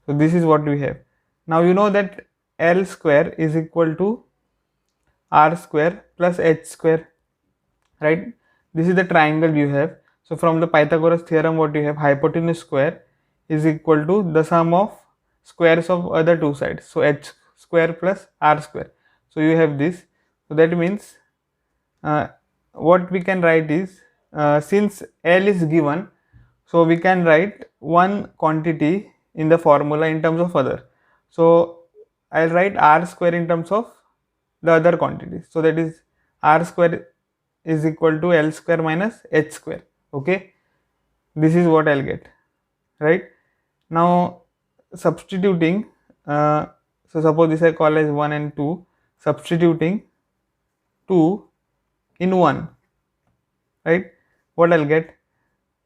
so this is what we have. Now you know that L square is equal to r square plus h square, right? This is the triangle you have. So from the Pythagoras theorem, what you have, hypotenuse square is equal to the sum of squares of other two sides. So h square plus r square. So you have this. So that means what we can write is, since L is given, so we can write one quantity in the formula in terms of other. So I'll write r square in terms of the other quantities. So that is r square is equal to L square minus h square. Okay, this is what I'll get, right? Now substituting, so suppose this I call as 1 and 2, substituting 2 in 1, right? What I'll get,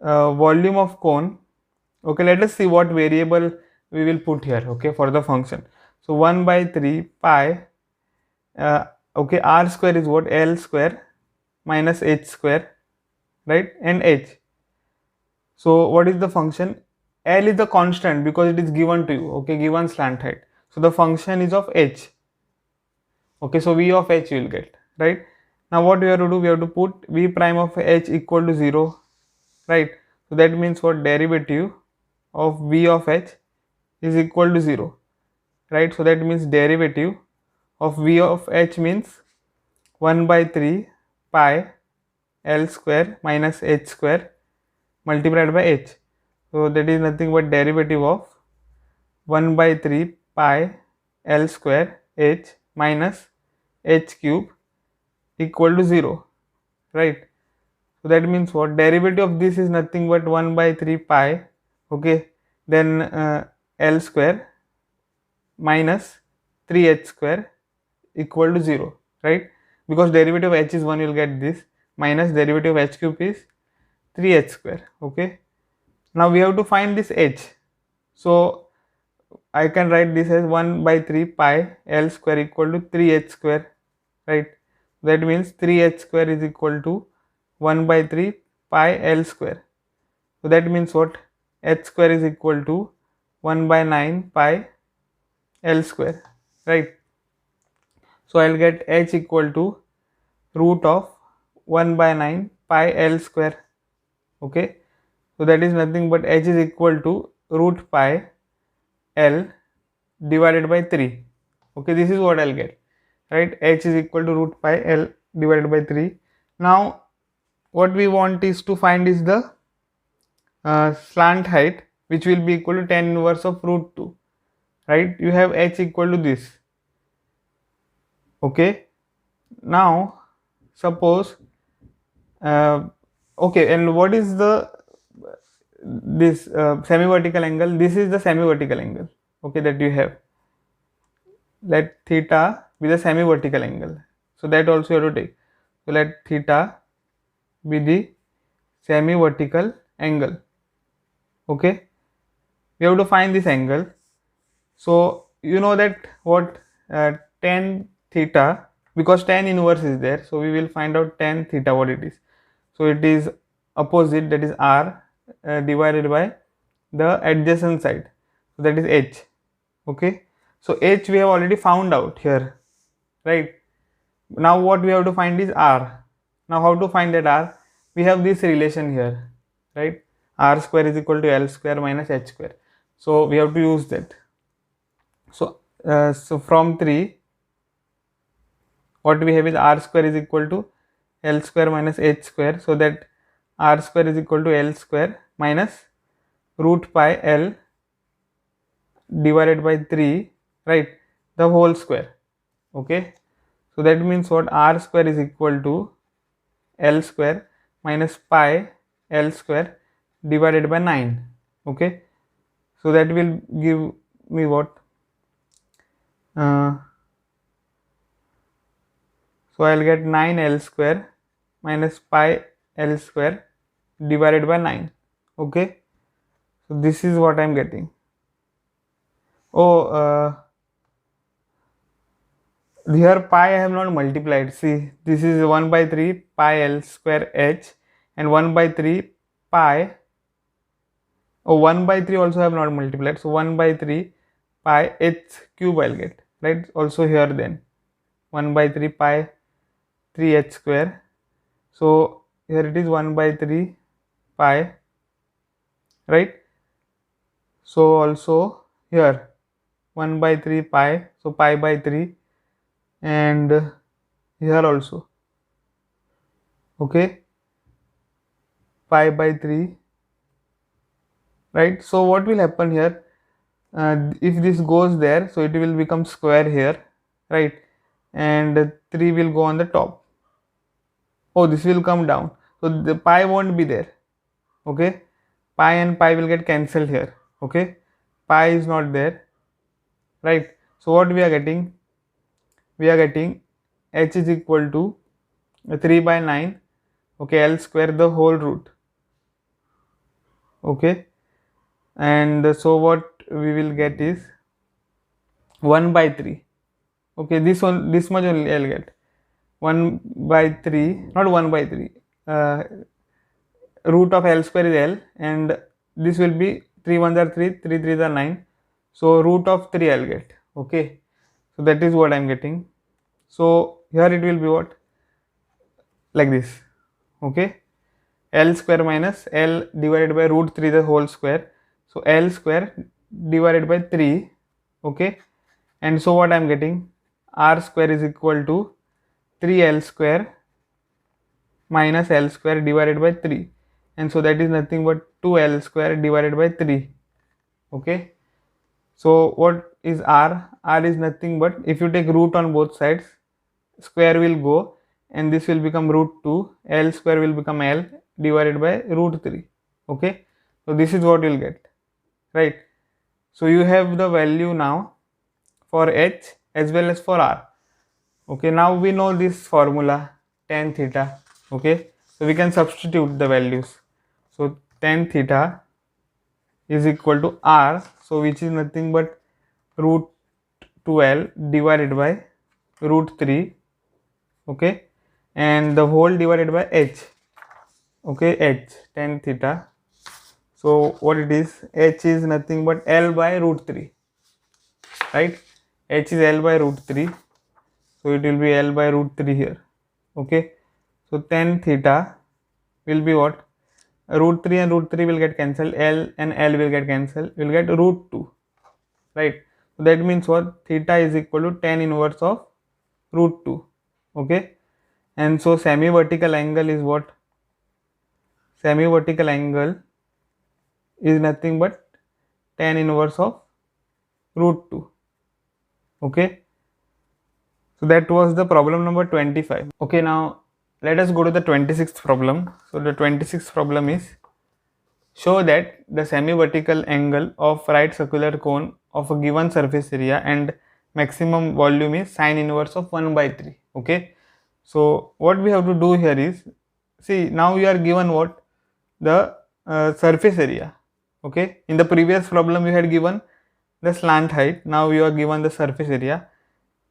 volume of cone. Okay, let us see what variable we will put here, okay, for the function. So 1 by 3 pi, okay, r square is what, L square minus h square, right, and h. So what is the function? L is the constant because it is given to you, okay, given slant height. So the function is of h, okay, so v of h you will get, right? Now what we have to do, we have to put v prime of h equal to 0, right? So that means what, derivative of v of h is equal to 0, right? So that means derivative of v of h means 1 by 3 pi L square minus h square multiplied by h. So that is nothing but derivative of 1 by 3 pi L square h minus h cube equal to 0, right? So that means what, derivative of this is nothing but 1 by 3 pi, okay, then L square minus 3h square equal to 0, right? Because derivative of h is 1, you will get this, minus derivative of h cube is 3h square, okay. Now we have to find this h. So I can write this as 1 by 3 pi L square equal to 3h square, right? That means 3h square is equal to 1 by 3 pi L square. So that means what, h square is equal to 1 by 9 pi L square, right? So I'll get h equal to root of 1 by 9 pi L square, okay. So that is nothing but h is equal to root pi L divided by 3, okay, this is what I'll get, right? H is equal to root pi L divided by 3. Now what we want is to find is the slant height, which will be equal to tan inverse of root 2, right? You have h equal to this, okay. Now suppose okay, and what is the this semi-vertical angle? This is the semi-vertical angle, okay, that you have. Let theta be the semi-vertical angle, so that also you have to take. So let theta be the semi-vertical angle, okay. We have to find this angle. So you know that what, tan theta, because tan inverse is there, so we will find out tan theta what it is. So it is opposite, that is r, divided by the adjacent side, so that is h, okay. So h we have already found out here, right? Now what we have to find is r. Now how to find that r? We have this relation here, right? R square is equal to L square minus h square. So we have to use that. So so from 3, what we have is r square is equal to L square minus h square, so that r square is equal to L square minus root pi L divided by 3, right, the whole square, okay. So that means what, r square is equal to L square minus pi L square divided by 9, okay. So that will give me what, so I'll get 9 L square minus pi L square divided by 9, okay. So this is what I'm getting. Oh, here pi I have not multiplied. See, this is 1 by 3 pi L square h and 1 by 3 pi, oh, 1 by 3 also I have not multiplied. So 1 by 3 pi h cube I'll get, right? Also here then 1 by 3 pi 3h square. So here it is 1 by 3 pi, right? So also here 1 by 3 pi, so pi by 3, and here also, okay, pi by 3, right? So what will happen here, if this goes there, so it will become square here, right? And 3 will go on the top. Oh, this will come down, so the pi won't be there, okay? Pi and pi will get cancelled here, okay? Pi is not there, right? So what we are getting, h is equal to 3 by 9, okay, L square the whole root, okay? And so what we will get is 1 by 3, okay, this much only I'll get, 1 by 3, not 1 by 3, root of L square is L, and this will be 3 1s are 3, 3 3s are 9, so root of 3 I'll get, okay? So that is what I'm getting. So here it will be what, like this, okay? L square minus L divided by root 3 the whole square, so L square divided by 3, okay? And so what I'm getting, R square is equal to 3L square minus L square divided by 3, and so that is nothing but 2L square divided by 3, okay? So what is R? R is nothing but, if you take root on both sides, square will go and this will become root 2, L square will become L divided by root 3, okay? So this is what you'll get, right? So you have the value now for H as well as for R, okay? Now we know this formula tan theta, okay? So we can substitute the values. So tan theta is equal to R, so which is nothing but root 12 divided by root 3, okay, and the whole divided by h, okay, h tan theta. So what it is, h is nothing but L by root 3, right? H is L by root 3, so it will be L by root 3 here, okay? So tan theta will be what, root 3 and root 3 will get cancelled, L and L will get cancelled, will get root 2, right? So that means what, theta is equal to tan inverse of root 2, okay? And so semi vertical angle is what, semi vertical angle is nothing but tan inverse of root 2, okay? So that was the problem number 25. Okay, now let us go to the 26th problem. So the 26th problem is, show that the semi vertical angle of right circular cone of a given surface area and maximum volume is sine inverse of 1 by 3, okay? So what we have to do here is, see, now we are given what, the surface area, okay? In the previous problem we had given the slant height, now we are given the surface area,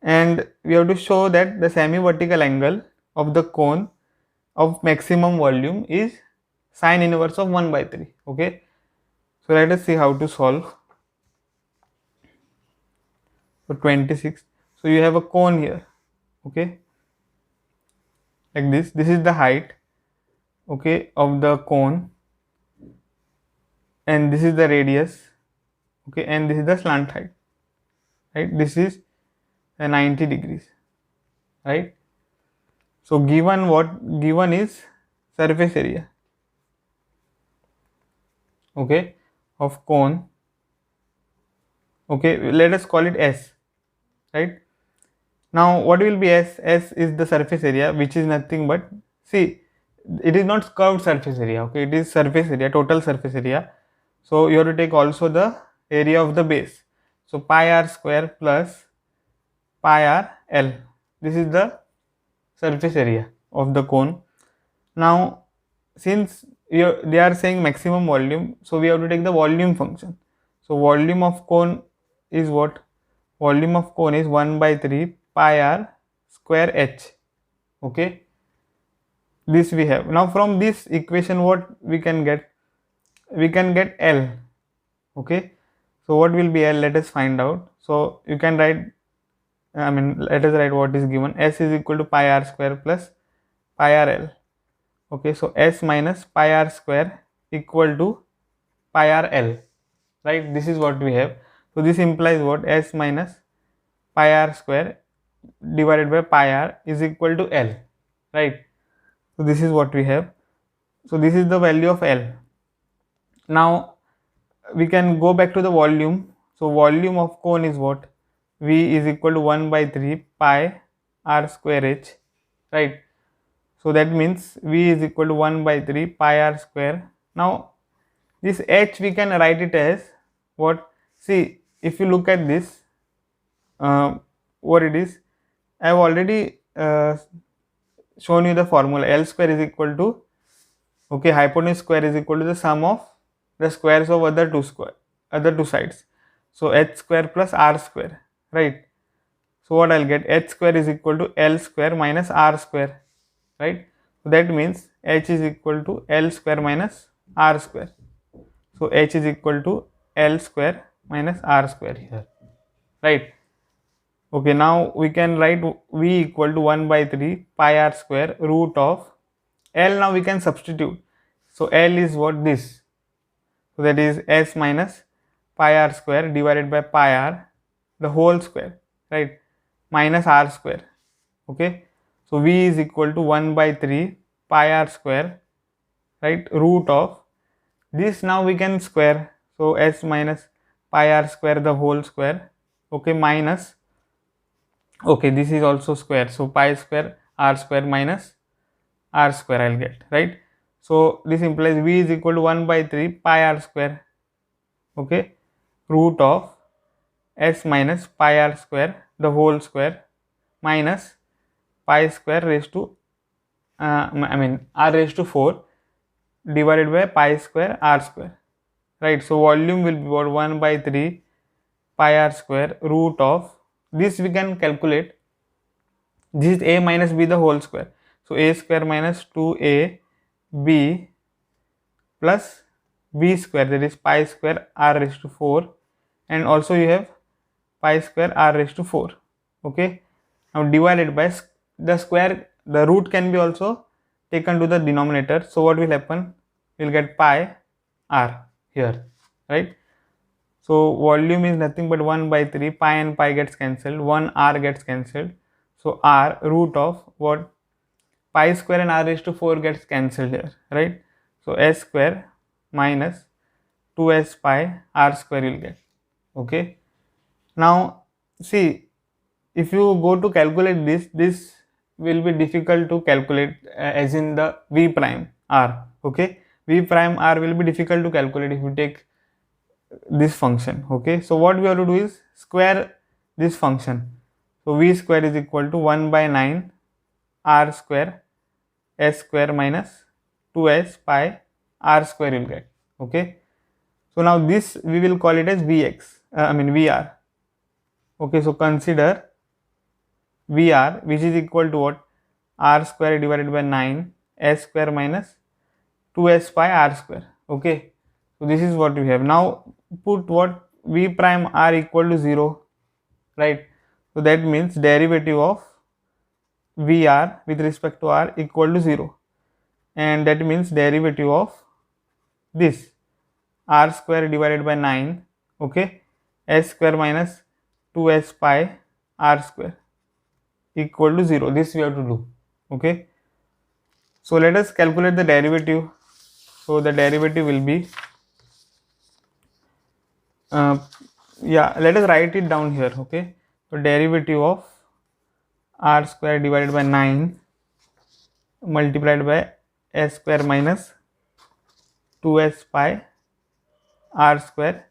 and we have to show that the semi vertical angle of the cone of maximum volume is sine inverse of 1 by 3, okay? So let us see how to solve. So 26, so you have a cone here, okay, like this is the height, okay, of the cone, and this is the radius, okay, and this is the slant height, right? This is 90 degrees, right? So given what, given is surface area, okay, of cone, okay, let us call it S, right? Now what will be S? S is the surface area, which is nothing but, see, it is not curved surface area, okay, it is surface area, total surface area. So you have to take also the area of the base, so pi r square plus pi r L, this is the surface area of the cone. Now since they are saying maximum volume, so we have to take the volume function. So volume of cone is what, volume of cone is 1 by 3 pi r square h, okay? This we have. Now from this equation what we can get, we can get L, okay? So what will be L, let us find out. So you can write, let us write what is given. S is equal to pi r square plus pi r L. Okay, so S minus pi r square equal to pi r L, right? This is what we have. So this implies what? S minus pi r square divided by pi r is equal to L, right? So this is what we have. So this is the value of L. Now we can go back to the volume. So volume of cone is what? V is equal to 1 by 3 pi r square h, right? So that means V is equal to 1 by 3 pi r square. Now this h we can write it as what? See, if you look at this, what it is, I have already shown you the formula. L square is equal to, okay, hypotenuse square is equal to the sum of the squares of other two sides. So h square plus r square, right? So what I'll get? H square is equal to L square minus r square, right? So that means h is equal to L square minus r square. So h is equal to L square minus r square here, right? Okay, now we can write V equal to 1 by 3 pi r square root of L. Now we can substitute. So L is what? This. So that is S minus pi r square divided by pi r the whole square, right? Minus r square. Okay. So V is equal to 1 by 3 pi r square, right? Root of this. Now we can square. So S minus pi r square the whole square. Okay. Minus, okay, this is also square. So pi square r square minus r square I'll get, right? So this implies V is equal to 1 by 3 pi r square, okay, root of S minus pi r square the whole square minus pi square raised to r raised to 4 divided by pi square r square, right? So volume will be about 1 by 3 pi r square root of this. We can calculate. This is a minus b the whole square. So a square minus 2a b plus b square, that is pi square r raised to 4, and also you have pi square r raised to 4. Okay, now divided by the square, the root can be also taken to the denominator. So what will happen? We'll get pi r here, right? So volume is nothing but 1 by 3, pi and pi gets cancelled, 1 r gets cancelled. So r root of what? Pi square and r raised to 4 gets cancelled here, right? So s square minus 2s pi r square you'll get. Okay. Now see, if you go to calculate this will be difficult to calculate, as in the v prime r. Okay, v prime r will be difficult to calculate if you take this function. Okay, so what we have to do is square this function. So v square is equal to 1 by 9 r square s square minus 2s pi r square you'll get. Okay, so now this we will call it as vx, vr. Okay, so consider vr, which is equal to what? R square divided by 9 s square minus 2s pi r square. Okay, so this is what we have. Now put what? V prime r equal to 0, right? So that means derivative of vr with respect to r equal to 0, and that means derivative of this r square divided by 9, okay, s square minus 2s pi r square equal to 0. This we have to do. Okay, so let us calculate the derivative. So the derivative will be, let us write it down here. Okay, so derivative of r square divided by 9 multiplied by s square minus 2s pi r square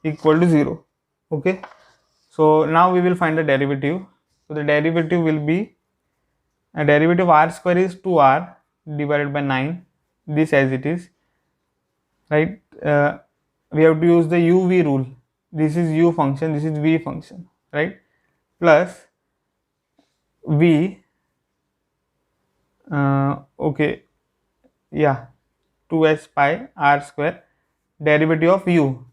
equal to 0. Okay, so now we will find the derivative. So the derivative will be, a derivative of r square is 2r divided by 9, this as it is, right? We have to use the uv rule. This is u function, this is v function, right? Plus v, okay, yeah, 2s pi r square derivative of u.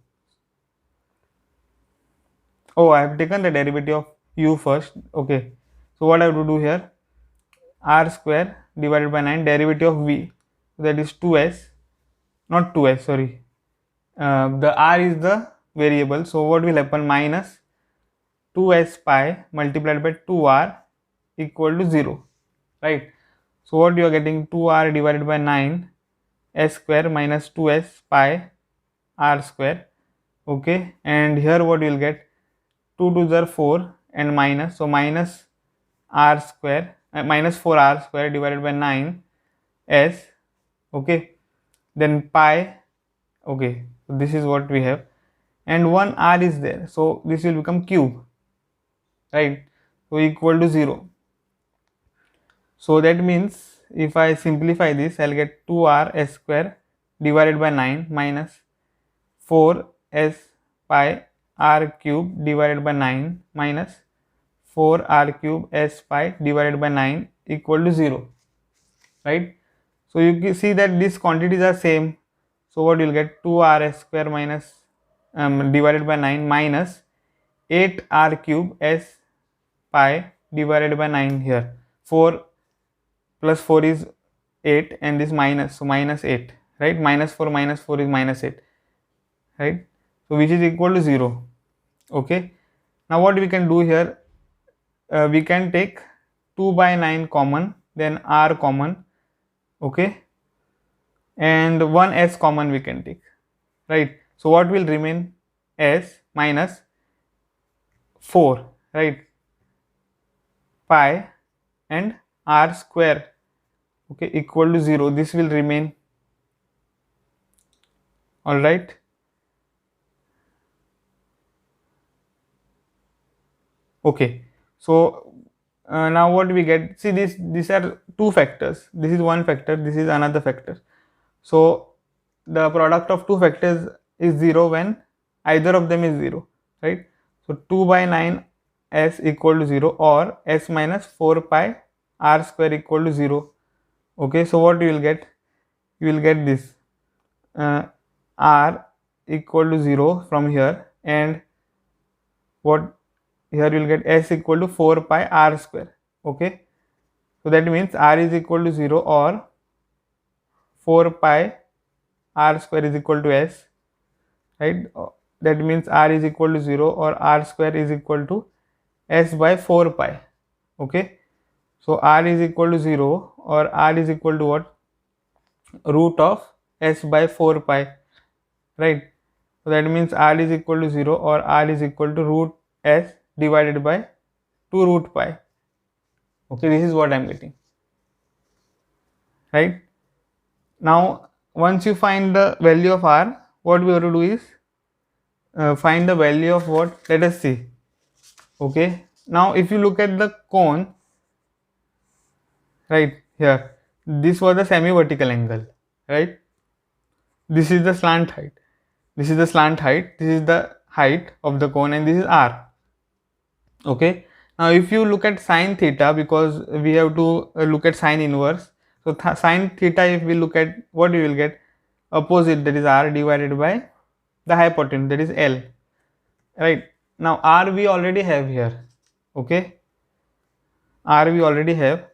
Oh, I have taken the derivative of u first. Okay, so what I have to do here? r square divided by 9 derivative of v, that is 2s, not 2s, sorry, the r is the variable, so what will happen, minus 2s pi multiplied by 2r equal to 0, right? So what you are getting, 2r divided by 9 s square minus 2s pi r square, okay, and here what you will get, 2 to the 4 and minus, so minus r square minus 4r square divided by 9 s, okay, then pi, okay, so this is what we have, and one r is there, so this will become cube, right? So equal to 0. So that means if I simplify this, I'll get 2r s square divided by 9 minus 4 s pi r cube divided by 9 minus 4 r cube s pi divided by 9 equal to 0, right? So you can see that these quantities are same. So what you'll get, 2r s square minus divided by 9 minus 8r cube s pi divided by 9 here. 4 plus 4 is 8 and this minus, so minus 8, right? Minus 4 is minus 8, right? So which is equal to 0, okay. Now what we can do here, we can take 2 by 9 common, then r common, okay, and 1 s common we can take, right? So what will remain, s minus 4, right, pi and r square, okay, equal to 0, this will remain, all right. Okay, so now what we get, see this, these are two factors, this is one factor, this is another factor, so the product of two factors is 0 when either of them is 0, right? So 2 by 9 s equal to 0 or s minus 4 pi r square equal to 0, okay. So what you will get, you will get this r equal to 0 from here, and what here you will get s equal to 4 pi r square, okay. So that means r is equal to 0 or 4 pi r square is equal to s, right? That means r is equal to 0 or r square is equal to s by 4 pi, okay. So r is equal to 0 or r is equal to what, root of s by 4 pi, right? So that means r is equal to 0 or r is equal to root s divided by 2 root pi, okay. This is what I am getting, right? Now once you find the value of r, what we have to do is find the value of what, let us see, okay. Now if you look at the cone, right here, this was the semi-vertical angle, right? This is the slant height, this is the slant height, this is the height of the cone, and this is r, okay. Now if you look at sine theta, because we have to look at sine inverse, so sine theta, if we look at, what you will get, opposite, that is r divided by the hypotenuse, that is L, right? Now r we already have here, okay, r we already have,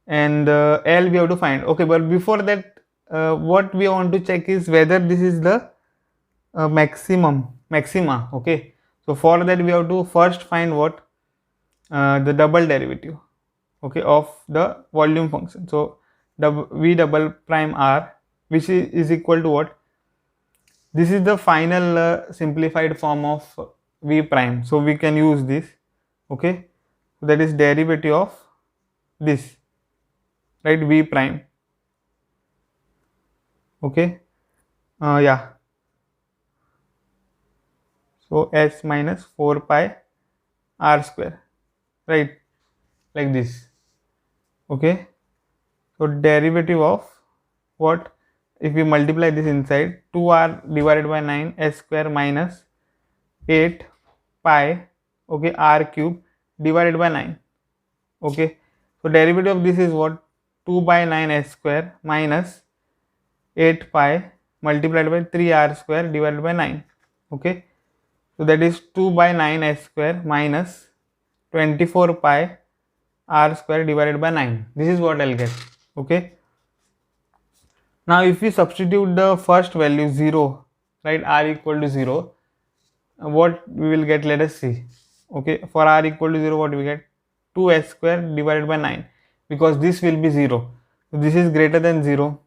and L we have to find, okay. But before that, what we want to check is whether this is the maxima, okay. So for that we have to first find what, the double derivative, okay, of the volume function. So v double prime r, which is equal to what, this is the final simplified form of v prime, so we can use this, okay. That is derivative of this, right, v prime, okay. Yeah, so s minus 4 pi r square, right, like this, okay. So derivative of what, if we multiply this inside, 2r divided by 9 s square minus 8 pi, okay, r cube divided by 9, okay. So derivative of this is what, 2 by 9 s square minus 8 pi multiplied by 3r square divided by 9, okay. So that is 2 by 9 s square minus 24 pi r square divided by 9. This is what I'll get. Okay. Now if we substitute the first value 0, right, r equal to 0, what we will get, let us see. Okay, for r equal to 0, what we get? 2s square divided by 9, because this will be 0. So this is greater than 0.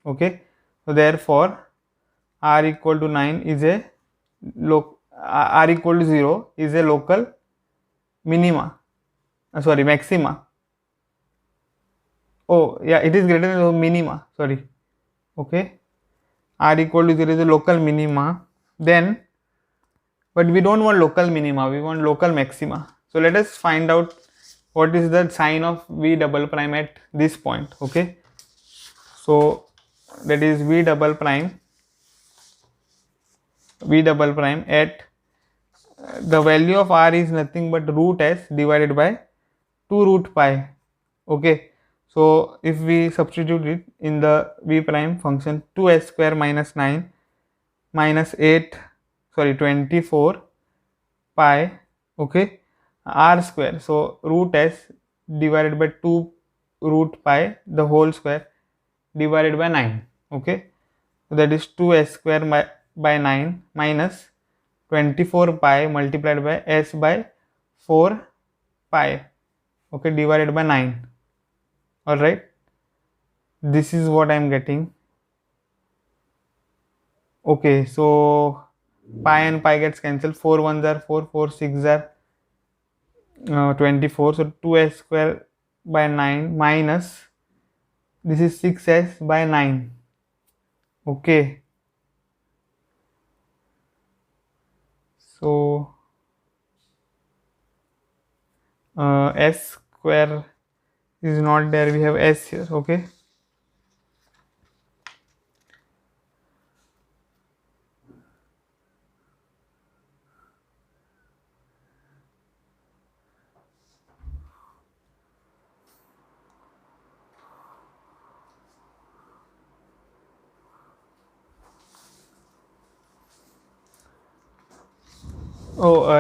Okay, so therefore r equal to 9 is a r equal to 0 is a local minima, sorry, maxima. Oh yeah, it is greater than minima, sorry. Okay, r equal to 0 is a local minima. Then, but we don't want local minima, we want local maxima. So let us find out what is the sign of v double prime at this point. Okay, so that is v double prime at the value of r is nothing but root s divided by 2 root pi. Okay, so if we substitute it in the v prime function, 2s square minus 9 minus 24 pi, okay, r square, so root s divided by 2 root pi the whole square divided by 9. Okay, so that is 2s square by 9 minus 24 pi multiplied by s by 4 pi, okay, divided by 9. All right, this is what I am getting. Okay, so pi and pi gets cancelled, 4 1s are 4, 4 6s are 24, so 2s square by 9 minus this is 6s by 9. Okay, so s square is not there, we have s here. Okay,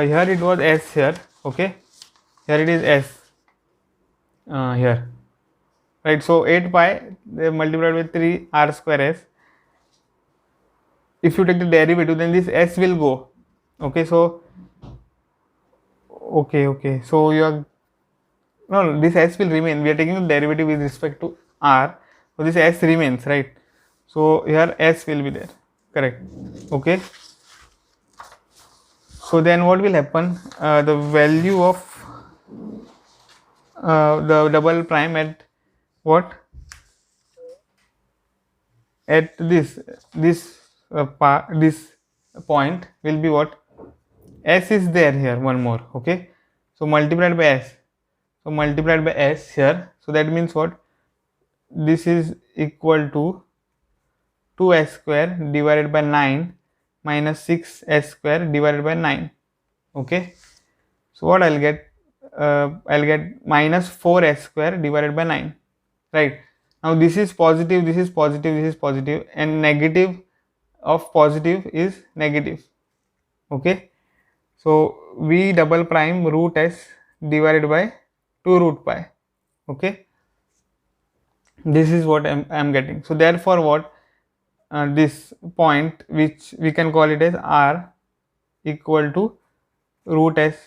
here it was s here. Okay, here it is s here, right? So 8 pi they multiplied with 3 r square s. If you take the derivative, then this s will go. Okay, so okay, so you are, no, this s will remain. We are taking the derivative with respect to r, so this s remains, right? So here s will be there, correct? Okay, so then what will happen? The value of the double prime at what? At this point will be what? S is there here, one more. Okay, so multiplied by s. So multiplied by s here. So that means what? This is equal to 2s square divided by 9 minus 6s square divided by 9. Okay, so what I'll get? I'll get minus 4s square divided by 9, right? Now this is positive, this is positive, this is positive, and negative of positive is negative. Okay, so v double prime root s divided by 2 root pi. Okay, this is what I'm getting. So therefore what, this point, which we can call it as r equal to root s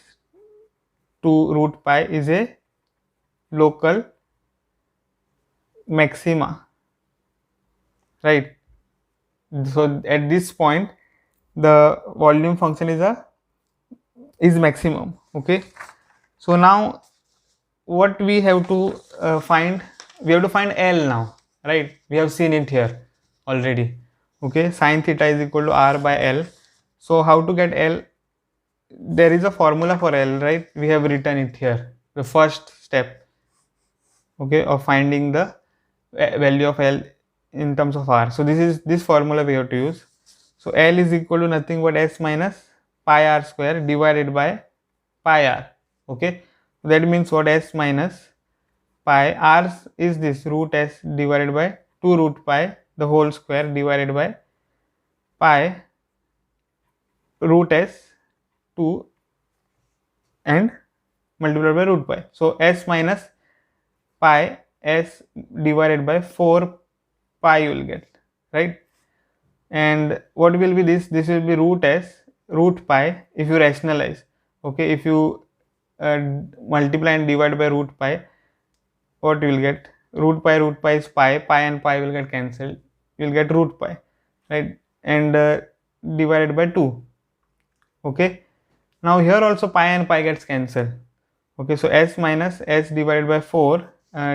to root pi, is a local maxima, right? So at this point the volume function is maximum. Okay, so now what we have to find, we have to find L now, right? We have seen it here already. Okay, sine theta is equal to r by L. So how to get L? There is a formula for L, right? We have written it here, the first step, okay, of finding the value of L in terms of r. So this formula we have to use. So L is equal to nothing but s minus pi r square divided by pi r. Okay, that means what? S minus pi r is this root s divided by 2 root pi the whole square divided by pi root s 2 and multiplied by root pi. So s minus pi s divided by 4 pi you will get, right? And what will be this? This will be root s root pi if you rationalize. Okay, if you multiply and divide by root pi, what you will get? Root pi is pi and pi will get cancelled. You will get root pi, right? And divided by 2. Okay, now here also pi and pi gets cancelled. Okay, so s minus s divided by 4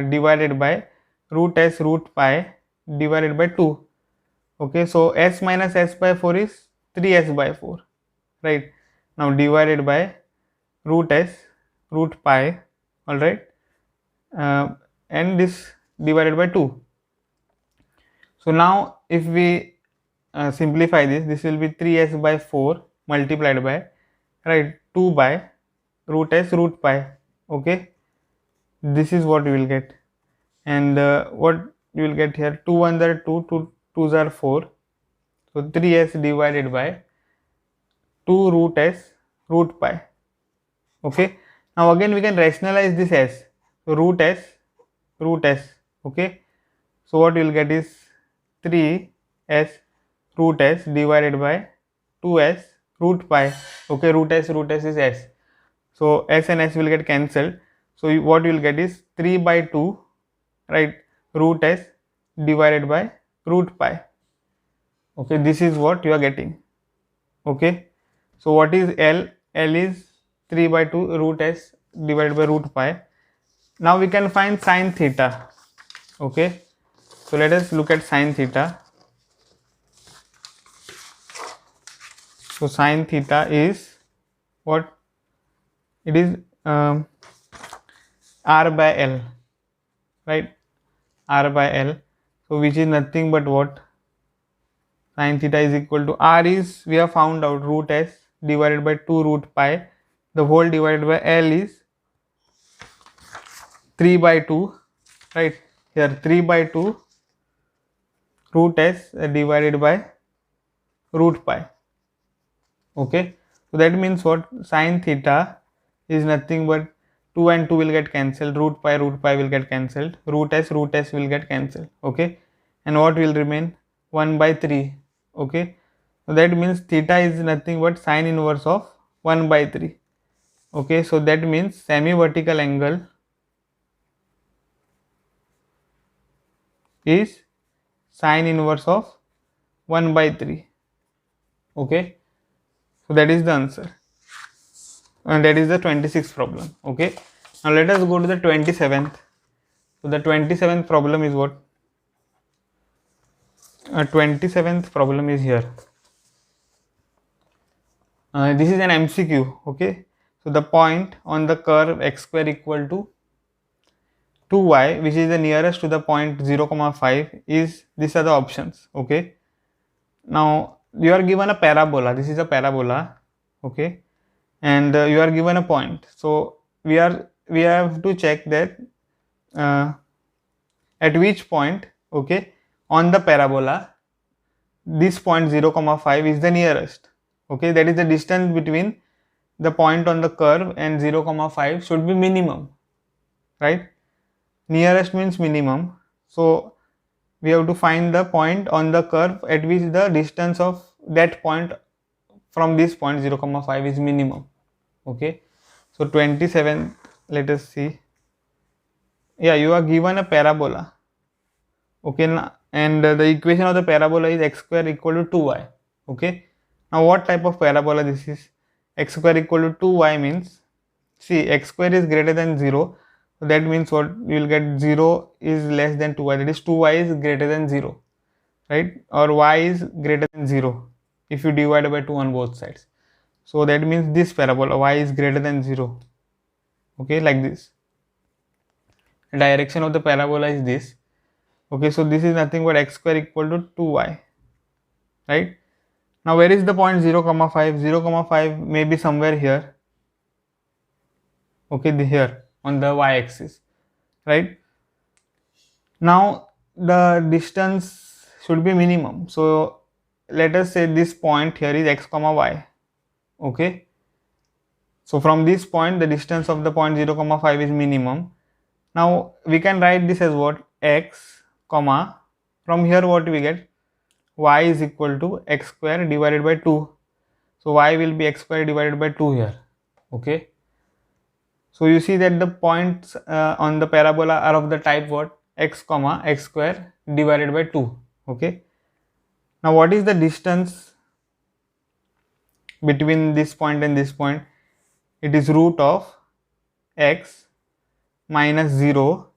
divided by root s root pi divided by 2. Okay, so s minus s by 4 is 3s by 4, right? Now divided by root s root pi, all right, and this divided by 2. So now if we simplify this, this will be 3s by 4 multiplied by, right, 2 by root s root pi. Okay, this is what you will get. And what you will get here, 2 1s are 2, 2 2s are 4, so 3s divided by 2 root s root pi. Okay, now again we can rationalize this s, so root s root s. Okay, so what you will get is 3s root s divided by 2s root pi. Okay, root s is s, so s and s will get cancelled. So what you will get is 3 by 2, right, root s divided by root pi. Okay, this is what you are getting. Okay, so what is L? L is 3 by 2 root s divided by root pi. Now we can find sine theta. Okay, so let us look at sine theta. So sine theta is what? It is r by L, right? R by L. So which is nothing but what? Sine theta is equal to r is, we have found out, root s divided by 2 root pi. The whole divided by L is 3 by 2, right? Here 3 by 2 root s divided by root pi. Okay, so that means what? Sine theta is nothing but 2 and 2 will get cancelled, root pi will get cancelled, root s will get cancelled. Okay, and what will remain? 1 by 3. Okay, so that means theta is nothing but sine inverse of 1 by 3. Okay, so that means semi-vertical angle is sine inverse of 1 by 3. Okay, so that is the answer, and that is the 26th problem. Okay, now let us go to the 27th. So the 27th problem is what? 27th problem is here. This is an MCQ. Okay, so the point on the curve x square equal to 2y, which is the nearest to the point 0, 5, is, these are the options. Okay, now you are given a parabola. This is a parabola. Okay, and you are given a point. So we have to check that at which point, okay, on the parabola this point 0, 5 is the nearest. Okay, that is the distance between the point on the curve and 0, 5 should be minimum, right? Nearest means minimum. So we have to find the point on the curve at which the distance of that point from this point 0, 5 is minimum. Okay, so 27, let us see. Yeah, you are given a parabola. Okay, and the equation of the parabola is x square equal to 2y. Okay, now what type of parabola this is? X square equal to 2y means, see, x square is greater than 0, so that means what? You will get 0 is less than 2y, that is 2y is greater than 0, right? Or y is greater than 0 if you divide by 2 on both sides. So that means this parabola y is greater than 0. Okay, like this. The direction of the parabola is this. Okay, so this is nothing but x square equal to 2y, right? Now where is the point 0, 5? 0, 5 may be somewhere here. Okay, here on the y-axis, right? Now the distance should be minimum. So let us say this point here is x, y. Okay, So from this point, the distance of the point 0 comma 5 is minimum. Now we can write this as what? X comma, from here what we get? Y is equal to x square divided by 2. So y will be x square divided by 2 here. Okay. So you see that the points on the parabola are of the type what? X comma x square divided by 2. Okay. Now what is the distance between this point and this point? It is root of x minus 0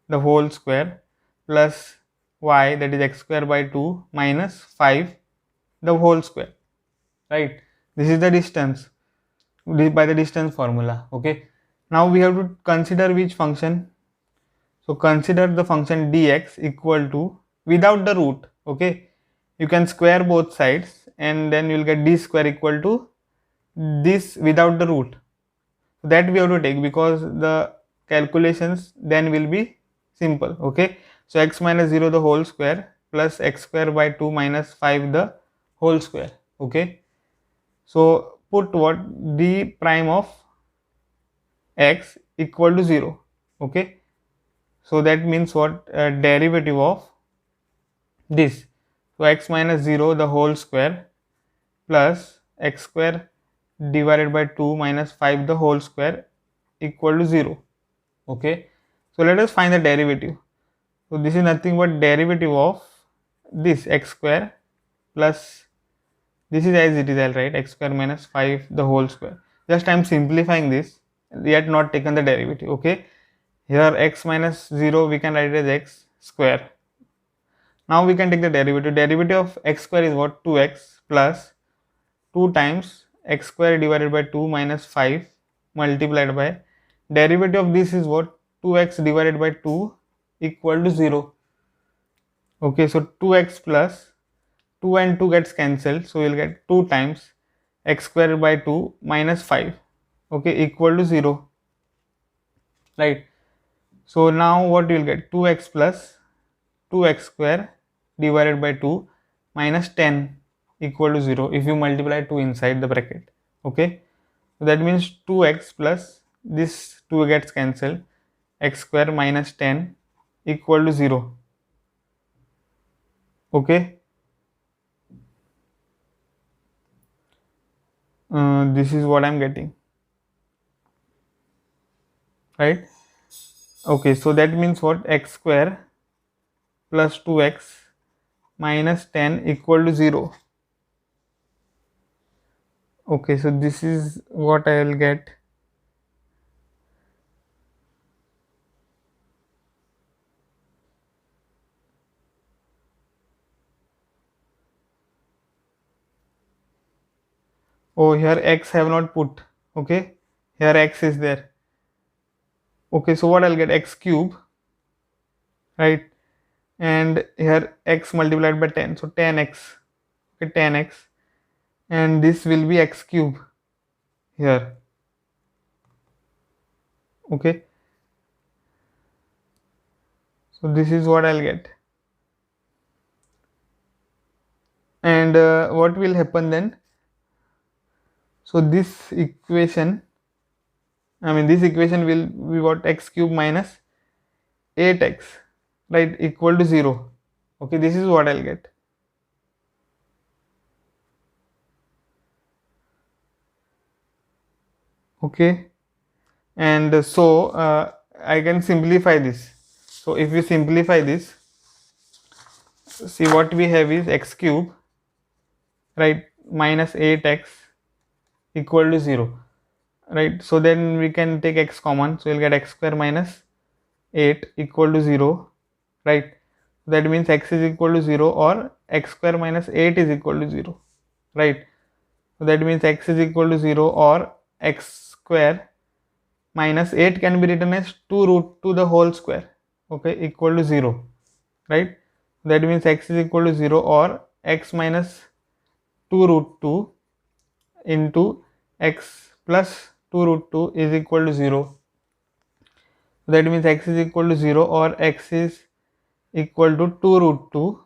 the whole square plus y, that is x square by 2 minus 5 the whole square, right? This is the distance by the distance formula. Okay, now we have to consider which function. So consider the function dx equal to, without the root, okay, you can square both sides and then you will get d square equal to this without the root. That we have to take because the calculations then will be simple. Okay, so x minus 0 the whole square plus x square by 2 minus 5 the whole square. Okay, so put what? D prime of x equal to 0. Okay, so that means what? Derivative of this. So x minus 0 the whole square plus x square divided by 2 minus 5 the whole square equal to 0. Okay, so let us find the derivative. So this is nothing but derivative of this x square plus this is as it is, I'll write x square minus 5 the whole square. Just I am simplifying this, yet not taken the derivative. Okay, here x minus 0 we can write it as x square. Now we can take the derivative. Derivative of x square is what? 2x plus 2 times x square divided by 2 minus 5 multiplied by derivative of this is what? 2x divided by 2 equal to 0. Okay, so 2x plus 2 and 2 gets cancelled, so we'll get 2 times x square by 2 minus 5, okay, equal to 0, right? So now what you will get? 2x plus 2x square divided by 2 minus 10 equal to 0 if you multiply 2 inside the bracket. Okay, so that means 2x plus this 2 gets cancelled, x square minus 10 equal to 0. Okay, this is what I'm getting, right? Okay, so that means what? X square plus 2x minus 10 equal to 0. Okay, so this is what I will get. Oh, here x have not put. Okay, here x is there. Okay, so what I'll get? X cube, right? And here x multiplied by 10, so 10x. Okay, 10x, and this will be x cube here. Okay, so this is what I'll get. And what will happen then? So this equation, this equation will be what? X cube minus 8x, right, equal to 0. Okay, this is what I'll get. Okay, and so I can simplify this. So if we simplify this, see what we have is x cube, right, minus 8x equal to 0, right? So then we can take x common, so we'll get x square minus 8 equal to 0, right? That means x is equal to 0 or x square minus 8 is equal to 0, right? So that means x is equal to 0 or x square minus 8 can be written as 2 root 2 the whole square, okay, equal to 0, right? That means x is equal to 0 or x minus 2 root 2 into x plus 2 root 2 is equal to 0. That means x is equal to 0 or x is equal to 2 root 2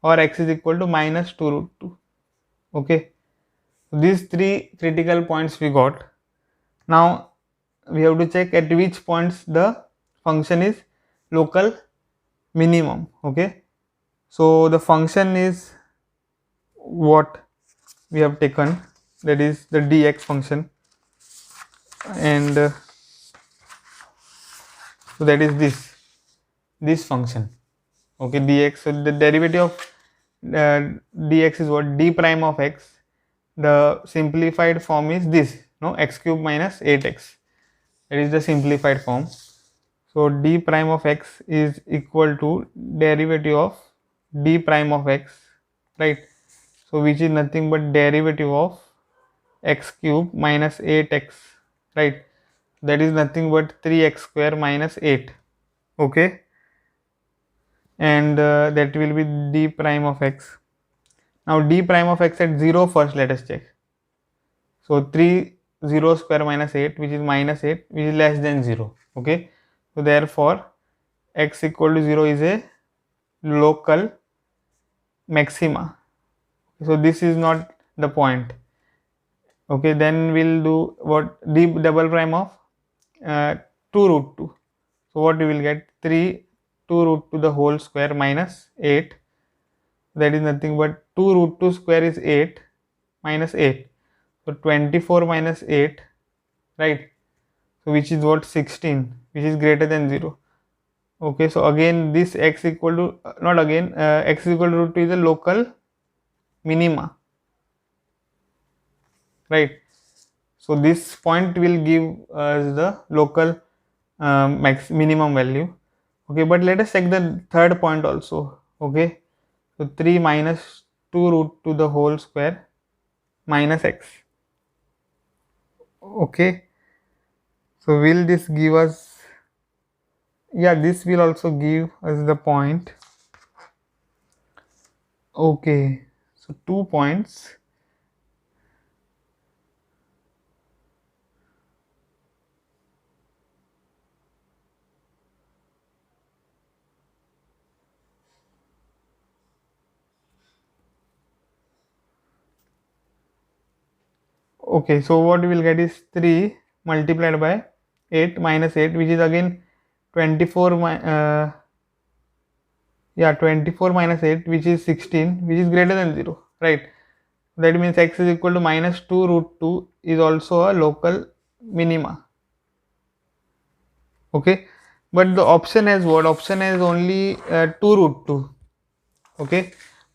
or x is equal to minus 2 root 2. Okay, these three critical points we got. Now we have to check at which points the function is local minimum. Okay, so the function is what we have taken, that is the dx function, and so that is this function. Okay, dx, so the derivative of dx is what, d prime of x. The simplified form is this, no, x cube minus 8x. That is the simplified form. So d prime of x is equal to derivative of d prime of x, right? So which is nothing but derivative of x cube minus 8x, right? That is nothing but 3x square minus 8. Okay, and that will be d prime of x. Now d prime of x at 0 first, let us check. So 3 0 square minus 8, which is minus 8, which is less than 0. Okay, so therefore x equal to 0 is a local maxima. So this is not the point. Okay, then we'll do what, d double prime of 2 root 2. So what we will get, 3 2 root 2 the whole square minus 8. That is nothing but 2 root 2 square is 8 minus 8. So 24 minus 8, right? So which is what, 16, which is greater than 0. Okay, so again this x equal to not again x equal to root 2 is a local minima, right? So this point will give us the local minimum value. Okay, but let us check the third point also. Okay, so 3 minus 2 root 2 the whole square minus x. Okay, so will this give us, yeah, this will also give us the point. Okay, so 2 points. Okay, so what we will get is 3 multiplied by 8 minus 8, which is again 24 24 minus 8, which is 16, which is greater than 0, right? That means x is equal to minus 2 root 2 is also a local minima. Okay, but the option has what, option has only 2 root 2. Okay,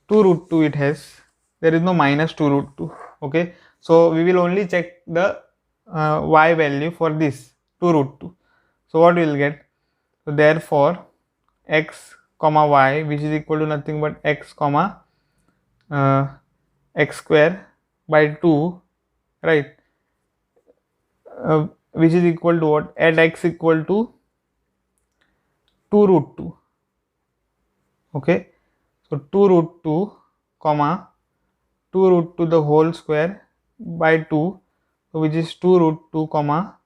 2 root 2 it has, there is no minus 2 root 2. Okay, so we will only check the y value for this 2 root 2. So what we will get, so therefore x comma y, which is equal to nothing but x comma x square by 2, right? Which is equal to what, at x equal to 2 root 2. Okay, so 2 root 2 comma 2 root 2 the whole square by 2, so which is 2 root 2 comma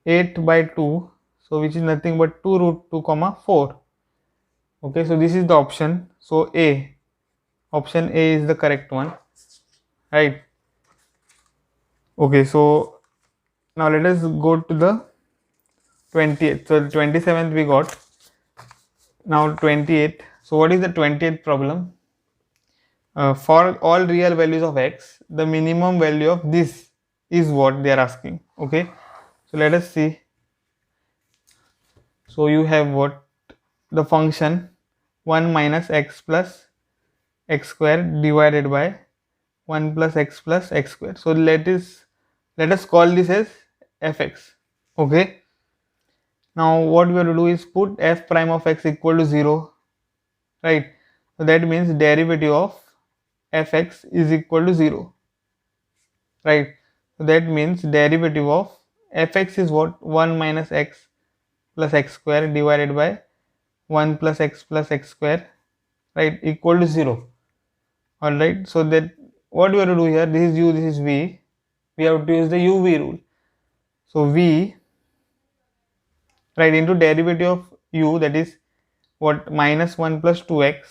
8 by 2, so which is nothing but 2 root 2 comma 4. Okay, so this is the option. So option A is the correct one, right? Okay, so now let us go to the 20th. So 27th we got, now 28th. So what is the 28th problem? For all real values of x, the minimum value of this is what they are asking. Okay, so let us see. So you have what, the function 1 minus x plus x square divided by 1 plus x square. So let us call this as fx. Okay, now what we have to do is put f prime of x equal to 0, right? So that means derivative of fx is equal to 0, right? So that means derivative of fx is what, 1 minus x plus x square divided by 1 plus x square, right, equal to 0. All right, so that what we have to do here, this is u, this is v, we have to use the uv rule. So v, right, into derivative of u, that is what, minus 1 plus 2x,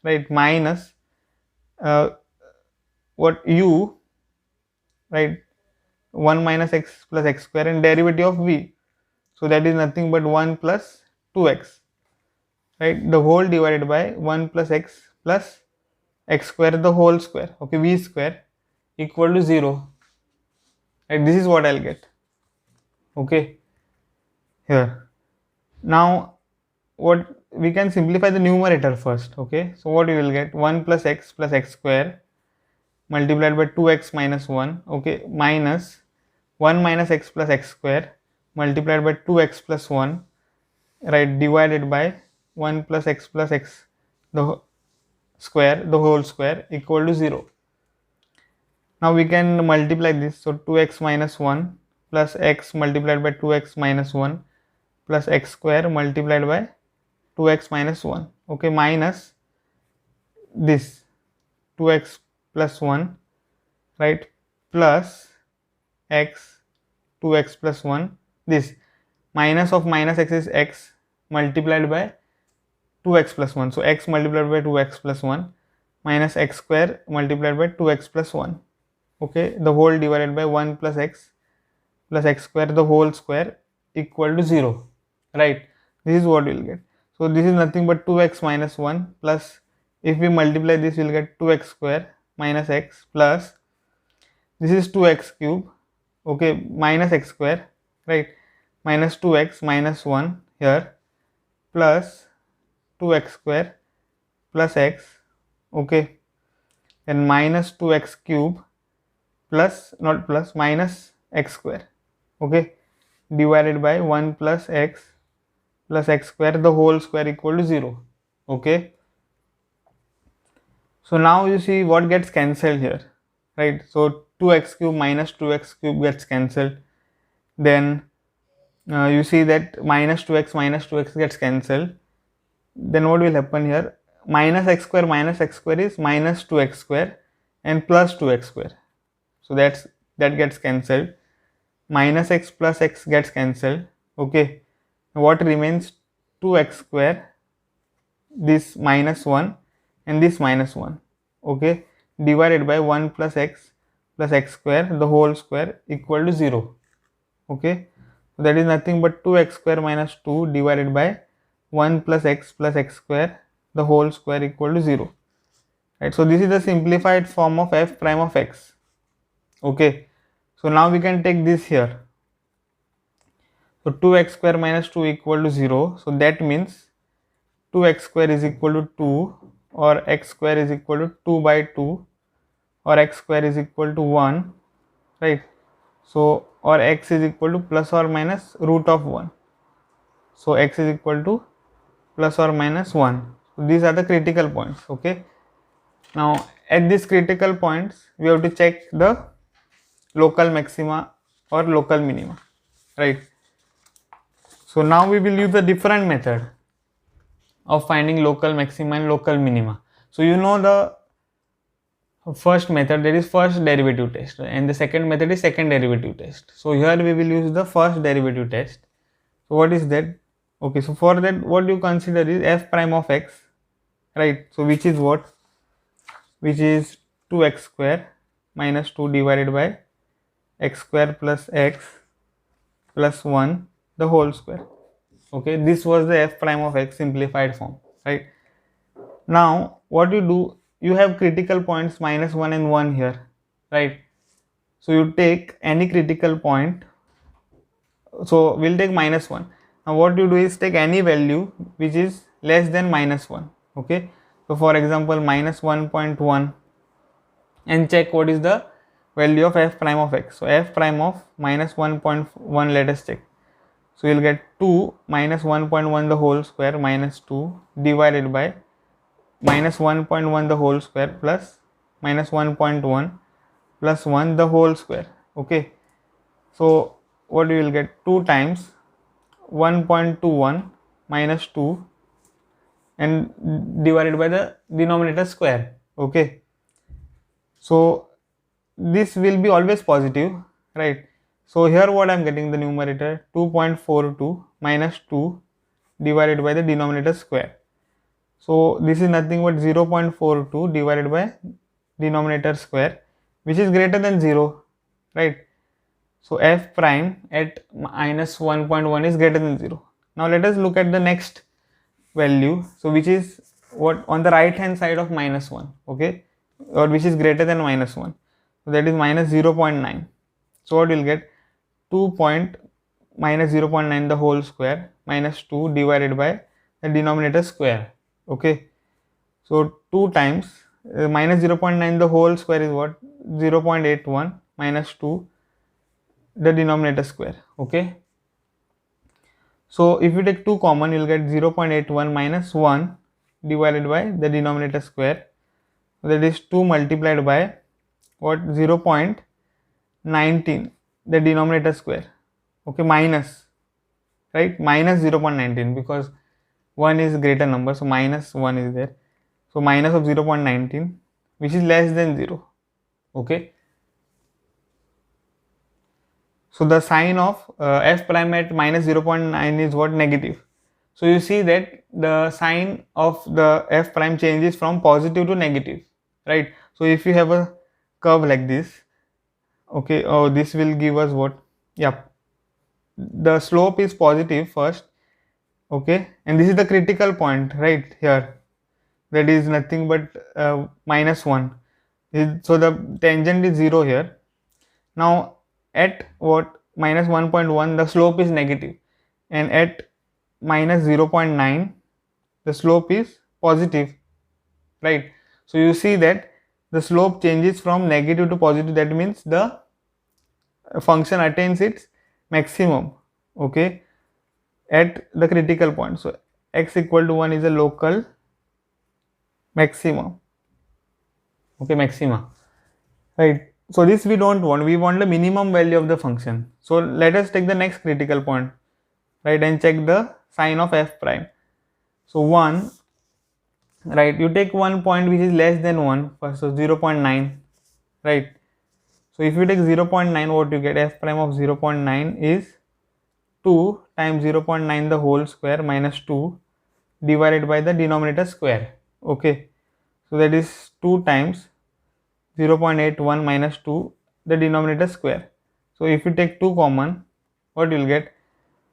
right, minus what u, right, 1 minus x plus x square and derivative of v. So that is nothing but 1 plus 2x, right? The whole divided by 1 plus x square the whole square, okay, v square equal to 0, right? This is what I'll get, okay, here. Now what we can simplify the numerator first, okay? So what we will get, 1 plus x square multiplied by 2x minus 1, okay, minus 1 minus x plus x square multiplied by 2x plus 1, right, divided by 1 plus x the square, the whole square equal to 0. Now we can multiply this, so 2x minus 1 plus x multiplied by 2x minus 1 plus x square multiplied by 2x minus 1, okay, minus this 2x plus 1, right, plus x 2x plus 1, this minus of minus x is x multiplied by 2x plus 1, so x multiplied by 2x plus 1 minus x square multiplied by 2x plus 1, okay, the whole divided by 1 plus x square the whole square equal to 0, right? This is what we will get. So this is nothing but 2x minus 1 plus, if we multiply this we will get 2x square minus x plus this is 2x cube, okay, minus x square, right, minus 2x minus 1 here plus 2x square plus x, okay, then minus 2x cube plus, not plus, minus x square, okay, divided by 1 plus x square the whole square equal to 0, okay. So now you see what gets cancelled here, right? So 2x cube minus 2x cube gets cancelled, then you see that minus 2x gets cancelled, then what will happen here, minus x square is minus 2x square and plus 2x square, so that gets cancelled, minus x plus x gets cancelled, okay, what remains, 2x square, this minus 1 and this minus 1, okay, divided by 1 plus x square the whole square equal to 0, okay. So that is nothing but 2x square minus 2 divided by 1 plus x square the whole square equal to 0, right? So this is the simplified form of f prime of x, okay. So now we can take this here, so 2x square minus 2 equal to 0, so that means 2x square is equal to 2 or x square is equal to 2 by 2 or x square is equal to 1, right? So or x is equal to plus or minus root of 1, so x is equal to plus or minus 1. So these are the critical points, okay. Now at these critical points we have to check the local maxima or local minima, right? So now we will use a different method of finding local maxima and local minima. So you know the first method, that is first derivative test, and the second method is second derivative test. So here we will use the first derivative test. So what is that? Okay, so for that what you consider is f prime of x, right? So which is what? Which is 2x square minus 2 divided by x square plus x plus 1 the whole square, okay. This was the f prime of x simplified form, right? Now what you do, you have critical points minus 1 and 1 here, right? So you take any critical point, so we'll take minus 1. Now what you do is take any value which is less than minus 1, okay. So for example minus 1.1 and check what is the value of f prime of x. So f prime of minus 1.1, let us check. So you'll get 2 minus 1.1 the whole square minus 2 divided by minus 1.1 the whole square plus minus 1.1 plus 1 the whole square, okay. So what you will get, 2 times 1.21 minus 2 and divided by the denominator square, okay. So this will be always positive, right? So here what I am getting, the numerator 2.42 minus 2 divided by the denominator square. So this is nothing but 0.42 divided by denominator square, which is greater than 0, right? So f prime at minus 1.1 is greater than 0. Now let us look at the next value, so which is what on the right hand side of minus 1, okay, or which is greater than minus 1, so that is minus 0.9. So what we'll get, 2 point minus 0.9 the whole square minus 2 divided by the denominator square, okay. So 2 times minus 0.9 the whole square is what, 0.81 minus 2 the denominator square, okay. So if you take 2 common, you will get 0.81 minus 1 divided by the denominator square, that is 2 multiplied by what, 0.19 the denominator square, okay, minus, right, minus 0.19 because 1 is greater number, so minus 1 is there, so minus of 0.19 which is less than 0, okay. So the sign of f prime at minus 0.9 is what, negative. So you see that the sign of the f prime changes from positive to negative, right. So if you have a curve like this, okay, oh, this will give us what, yeah, the slope is positive first, okay, and this is the critical point right here, that is nothing but minus 1, so the tangent is 0 here. Now at what, minus 1.1 the slope is negative, and at minus 0.9 the slope is positive, right. So you see that the slope changes from negative to positive, that means the function attains its maximum, okay, at the critical point. So x equal to 1 is a local maximum, okay, maxima, right. So this we don't want, we want the minimum value of the function. So let us take the next critical point, right, and check the sign of f prime. So 1, right, you take one point which is less than 1 first, so 0.9, right. So if you take 0.9, what you get, f prime of 0.9 is 2 times 0.9 the whole square minus 2 divided by the denominator square, okay. So that is 2 times 0.81 minus 2 the denominator square. So if you take 2 common, what you will get,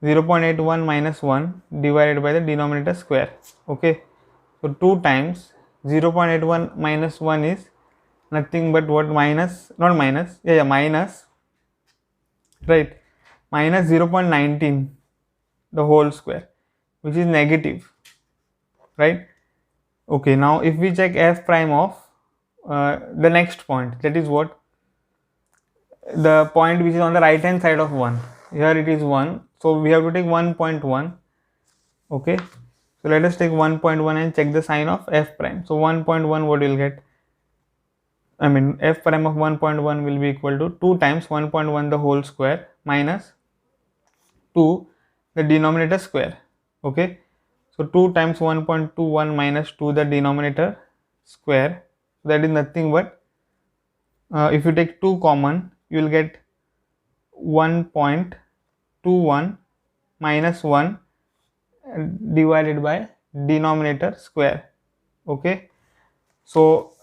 0.81 minus 1 divided by the denominator square, okay. So 2 times 0.81 minus 1 is nothing but what, minus, not minus, yeah, minus, right, minus 0.19 the whole square, which is negative, right. Okay, now if we check f prime of the next point, that is what, the point which is on the right hand side of 1, here it is 1, so we have to take 1.1, okay. So let us take 1.1 and check the sign of f prime. So 1.1, what you will get, I mean f prime of 1.1 will be equal to 2 times 1.1 the whole square minus 2 the denominator square, okay. So 2 times 1.21 minus 2 the denominator square, that is nothing but if you take 2 common, you will get 1.21 minus 1 divided by denominator square, okay. So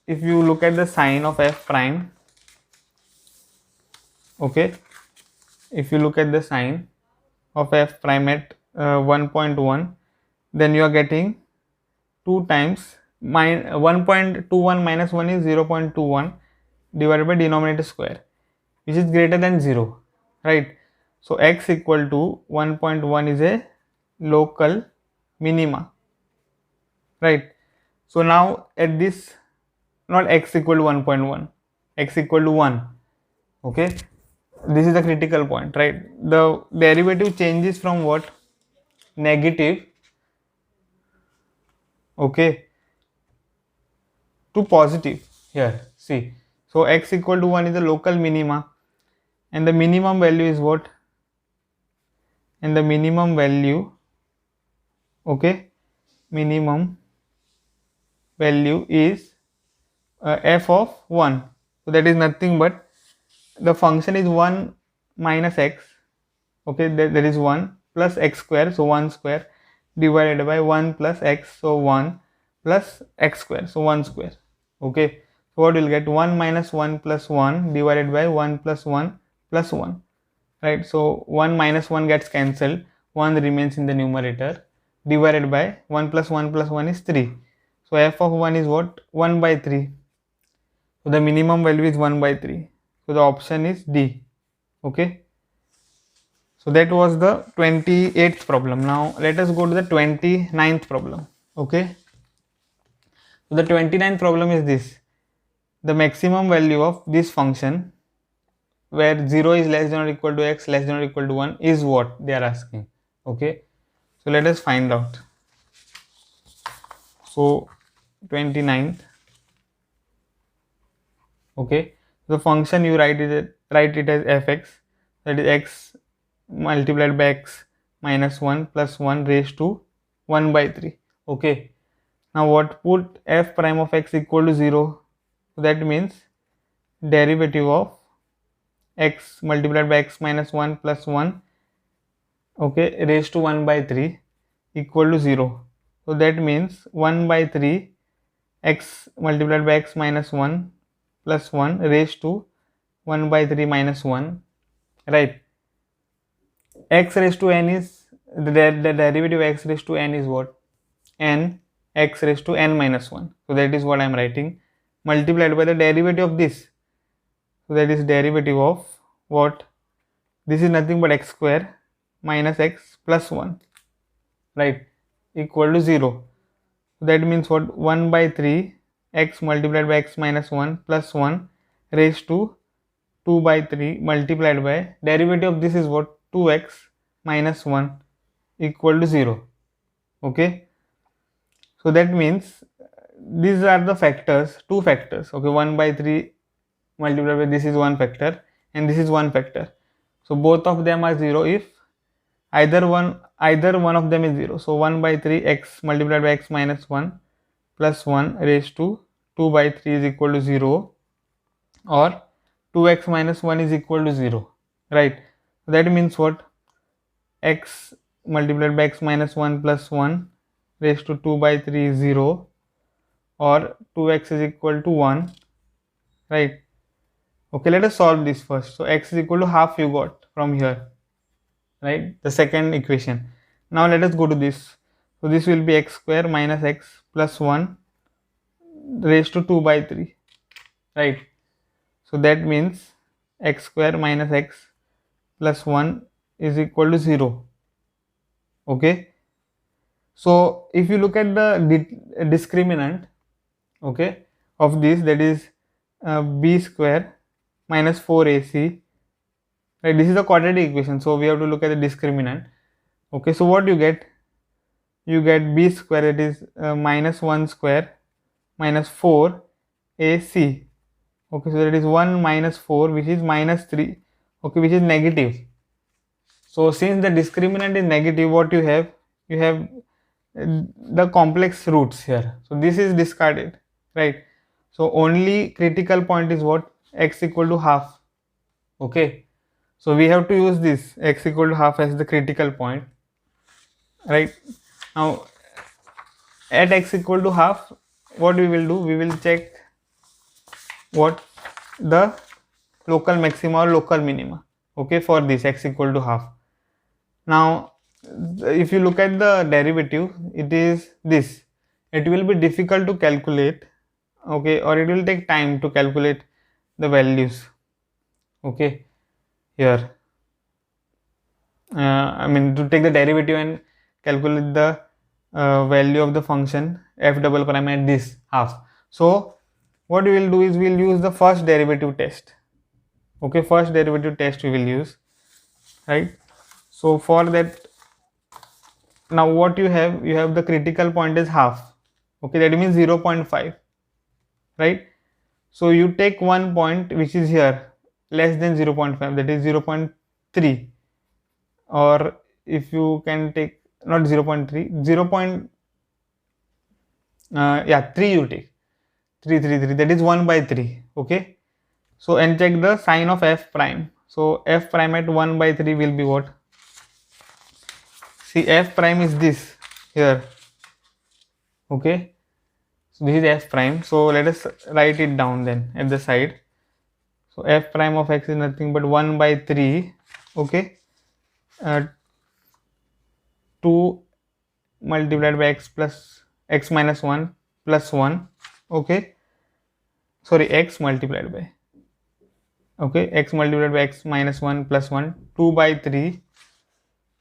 if you look at the sign of f prime, okay, if you look at the sign of f prime at 1.1, then you are getting 2 times 1.21 minus 1 is 0.21 divided by denominator square, which is greater than 0, right. So x equal to 1.1 is a local minima, right. So now at this, not x equal to 1.1, x equal to 1, okay, this is the critical point, right. The derivative changes from what, negative, okay, to positive here, see. So x equal to 1 is the local minima, and the minimum value is what, and the minimum value, okay, minimum value is f of 1, so that is nothing but the function is 1 minus x, okay, that is 1 plus x square, so 1 square divided by 1 plus x, so 1 plus x square, so 1 square, okay. So what will get, 1 minus 1 plus 1 divided by 1 plus 1 plus 1, right? So 1 minus 1 gets cancelled, 1 remains in the numerator, divided by 1 plus 1 plus 1 is 3. So f of 1 is what? 1 by 3. So the minimum value is 1 by 3. So the option is D. Okay. So that was the 28th problem. Now let us go to the 29th problem. Okay. So the 29th problem is this. The maximum value of this function where 0 is less than or equal to x less than or equal to 1 is what they are asking. Okay. So let us find out. So 29th. Okay. The function you write it as fx, that is x multiplied by x minus 1 plus 1 raised to 1 by 3. Okay. Now what? Put f prime of x equal to 0. So that means derivative of x multiplied by x minus 1 plus 1, okay, raised to 1 by 3 equal to 0. So that means 1 by 3 x multiplied by x minus 1 plus 1 raised to 1 by 3 minus 1, right? X raised to n is the derivative of x raised to n is what? N x raised to n minus 1. So that is what I am writing, multiplied by the derivative of this. So that is derivative of what? This is nothing but x square minus x plus 1, right, equal to 0. So that means what? 1 by 3 x multiplied by x minus 1 plus 1 raised to 2 by 3 multiplied by derivative of this is what? 2x minus 1 equal to 0. Okay. So that means these are the factors, two factors. Okay, 1 by 3 multiplied by this is one factor and this is one factor. So both of them are 0 if either one of them is 0. So 1 by 3 x multiplied by x minus 1 plus 1 raised to 2 by 3 is equal to 0, or 2x minus 1 is equal to 0, right? So that means what? X multiplied by x minus 1 plus 1 raised to 2 by 3 is 0, or 2x is equal to 1, right? Okay, let us solve this first. So x is equal to half you got from here, right? The second equation. Now let us go to this. So this will be x square minus x plus 1 raised to 2 by 3, right? So that means x square minus x plus 1 is equal to 0. Okay. So if you look at the discriminant, okay, of this, that is b square minus 4ac, right? This is a quadratic equation, so we have to look at the discriminant. Okay, so what you get? You get b square, it is minus 1 square minus 4 ac. Okay, so that is 1 minus 4 which is minus 3, okay, which is negative. So since the discriminant is negative, what you have? You have the complex roots here, so this is discarded, right? So only critical point is what? X equal to half. Okay, so we have to use this x equal to half as the critical point, right? Now at x equal to half, what we will do? We will check what? The local maxima or local minima, okay, for this x equal to half. Now if you look at the derivative, it is this. It will be difficult to calculate, okay, or it will take time to calculate the values, okay, here. I mean, to take the derivative and calculate the value of the function f double prime at this half. So what we will do is we will use the first derivative test. Okay, first derivative test we will use, right? So for that, now what you have the critical point is half, okay, that means 0.5, right? So you take one point which is here less than 0.5, that is 0.3, or if you can take not 0.3, 3 you take 3, that is 1 by 3. Okay, so and check the sign of f prime. So f prime at 1 by 3 will be what? See, f prime is this here. Okay, so this is f prime. So let us write it down then at the side. So f prime of x is nothing but 1 by 3, okay, 2 multiplied by x plus x minus 1 plus 1, okay, sorry, x multiplied by, okay, x multiplied by x minus 1 plus 1, 2 by 3,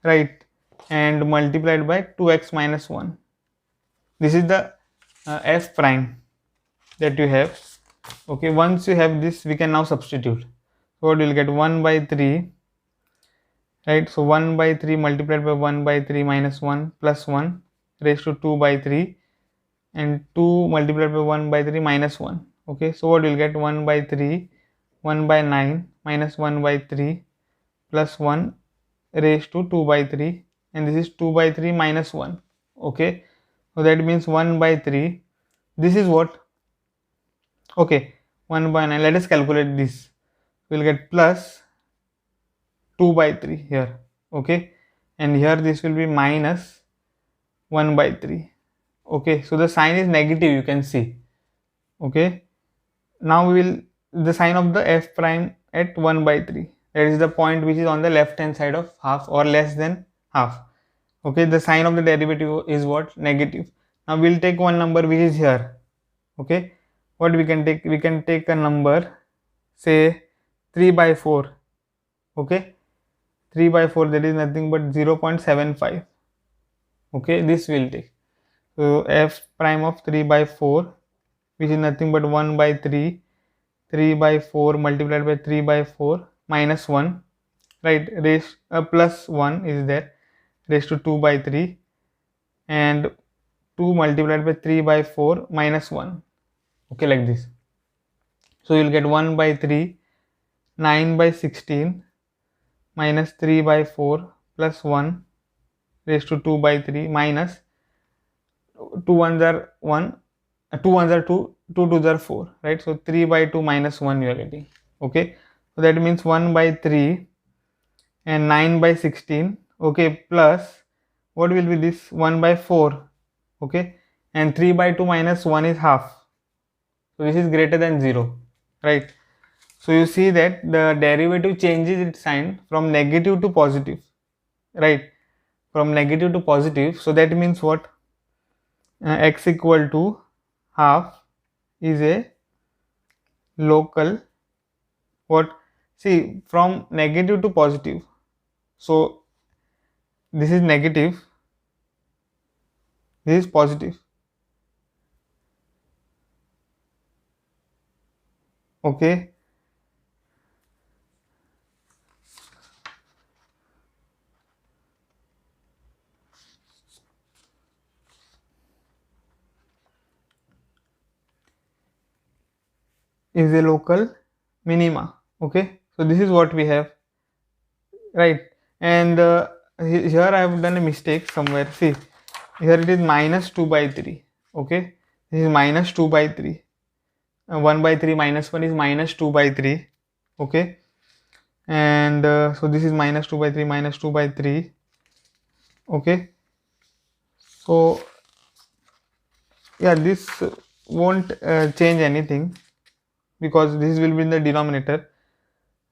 right, and multiplied by 2x minus 1. This is the f prime that you have. Okay, once you have this, we can now substitute. So what will get? 1 by 3, right? So 1 by 3 multiplied by 1 by 3 minus 1 plus 1 raised to 2 by 3, and 2 multiplied by 1 by 3 minus 1. Okay, so what will get? 1 by 3, 1 by 9 minus 1 by 3 plus 1 raised to 2 by 3, and this is 2 by 3 minus 1. Okay, so that means 1 by 3. This is what? Okay, 1 by 9. Let us calculate this. We'll get plus 2 by 3 here. Okay, and here this will be minus 1 by 3. Okay, so the sign is negative, you can see. Okay, now we will the sign of the f prime at 1 by 3, that is the point which is on the left hand side of half or less than half. Okay, the sign of the derivative is what? Negative. Now we'll take one number which is here. Okay, what we can take? We can take a number, say 3 by 4. Okay, 3 by 4, that is nothing but 0.75. okay, this will take. So f prime of 3 by 4, which is nothing but 1 by 3, 3 by 4 multiplied by 3 by 4 minus 1, right, raised plus 1 is there, raised to 2 by 3, and 2 multiplied by 3 by 4 minus 1, okay, like this. So you'll get 1 by 3, 9 by 16 minus 3 by 4 plus 1 raised to 2 by 3 minus 2 ones are 1, 2 ones are 2, 2 twos are 4, right? So 3 by 2 minus 1 you are getting. Okay, so that means 1 by 3 and 9 by 16, okay, plus what will be this? 1 by 4, okay, and 3 by 2 minus 1 is half. So this is greater than 0, right? So you see that the derivative changes its sign from negative to positive, right? From negative to positive. So that means what? X equal to half is a local what? See, from negative to positive. So this is negative, this is positive. Okay, is a local minima. Okay, so this is what we have, right? And here I have done a mistake somewhere. See, here it is minus 2 by 3. Okay, this is minus 2 by 3. 1 by 3 minus 1 is minus 2 by 3. Okay, and so this is minus 2 by 3 minus 2 by 3. Okay, so yeah, this won't change anything because this will be in the denominator,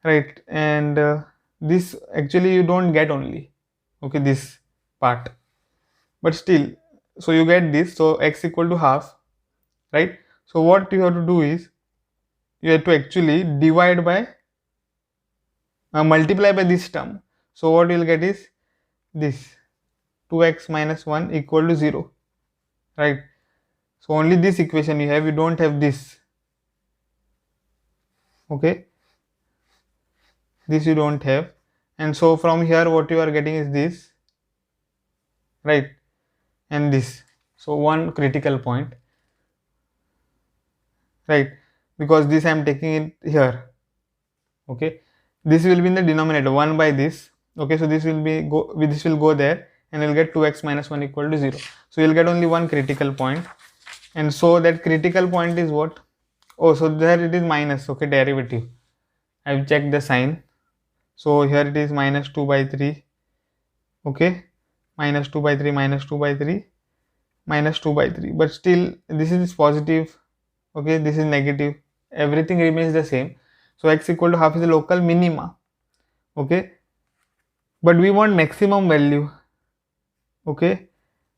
right? And this actually you don't get only, okay, this part, but still, so you get this. So x equal to half, right? So what you have to do is you have to actually divide by multiply by this term. So what you will get is this 2x minus 1 equal to 0, right? So only this equation you have, you don't have this. Okay, this you don't have, and so from here what you are getting is this, right, and this. So one critical point, right, because this I am taking it here. Okay, this will be in the denominator 1 by this. Okay, so this will be this will go there, and you'll get 2x minus 1 equal to 0. So you'll get only one critical point, and so that critical point is what? Oh, so there it is minus. Okay, derivative, I've checked the sign. So here it is minus 2 by 3. Okay, minus 2 by 3 minus 2 by 3 minus 2 by 3, but still this is positive. Okay, this is negative, everything remains the same. So x equal to half is the local minima. Okay, but we want maximum value. Okay,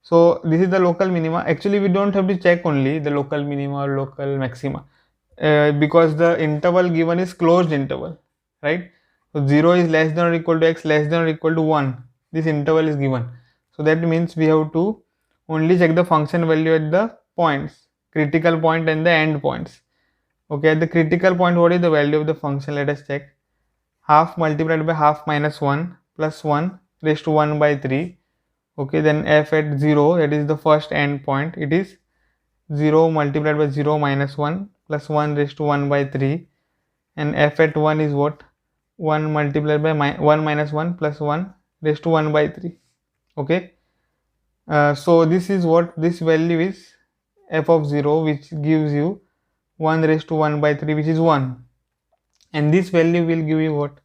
so this is the local minima. Actually we don't have to check only the local minima or local maxima, because the interval given is closed interval, right? So 0 is less than or equal to x less than or equal to 1. This interval is given. So that means we have to only check the function value at the points, critical point and the end points. Okay, at the critical point, what is the value of the function? Let us check. Half multiplied by half minus 1 plus 1 raised to 1 by 3. Okay, then f at 0, that is the first end point, it is 0 multiplied by 0 minus 1 plus 1 raised to 1 by 3, and f at 1 is what? 1 multiplied by 1 minus 1 plus 1 raised to 1 by 3. Okay, so this is what this value is, f of 0, which gives you 1 raised to 1 by 3, which is 1, and this value will give you what?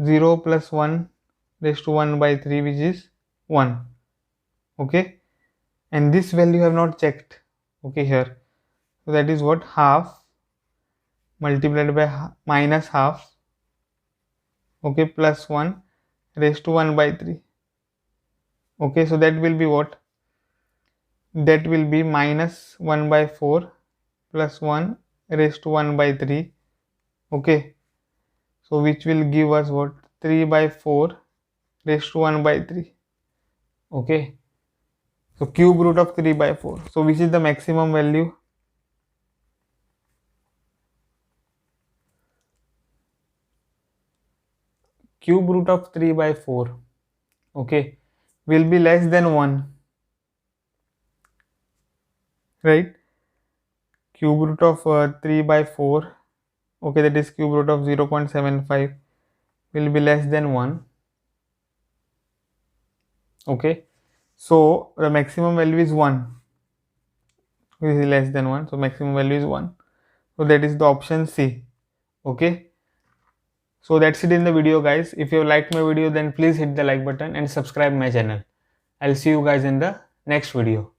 0 plus 1 raised to 1 by 3, which is 1. Okay, and this value have not checked. Okay, here, so that is what? Half multiplied by minus half, okay, plus 1 raised to 1 by 3. Okay, so that will be what? That will be minus 1 by 4 plus 1 raised to 1 by 3. Okay, so which will give us what? 3 by 4 raised to 1 by 3. Okay, so cube root of 3 by 4. So which is the maximum value? Cube root of 3 by 4, okay, will be less than 1, right? Cube root of 3 by 4, okay, that is cube root of 0.75, will be less than 1. Okay, so the maximum value is 1, which is less than 1, so maximum value is 1. So that is the option C. Okay, so that's it in the video, guys. If you liked my video, then please hit the like button and subscribe my channel. I'll see you guys in the next video.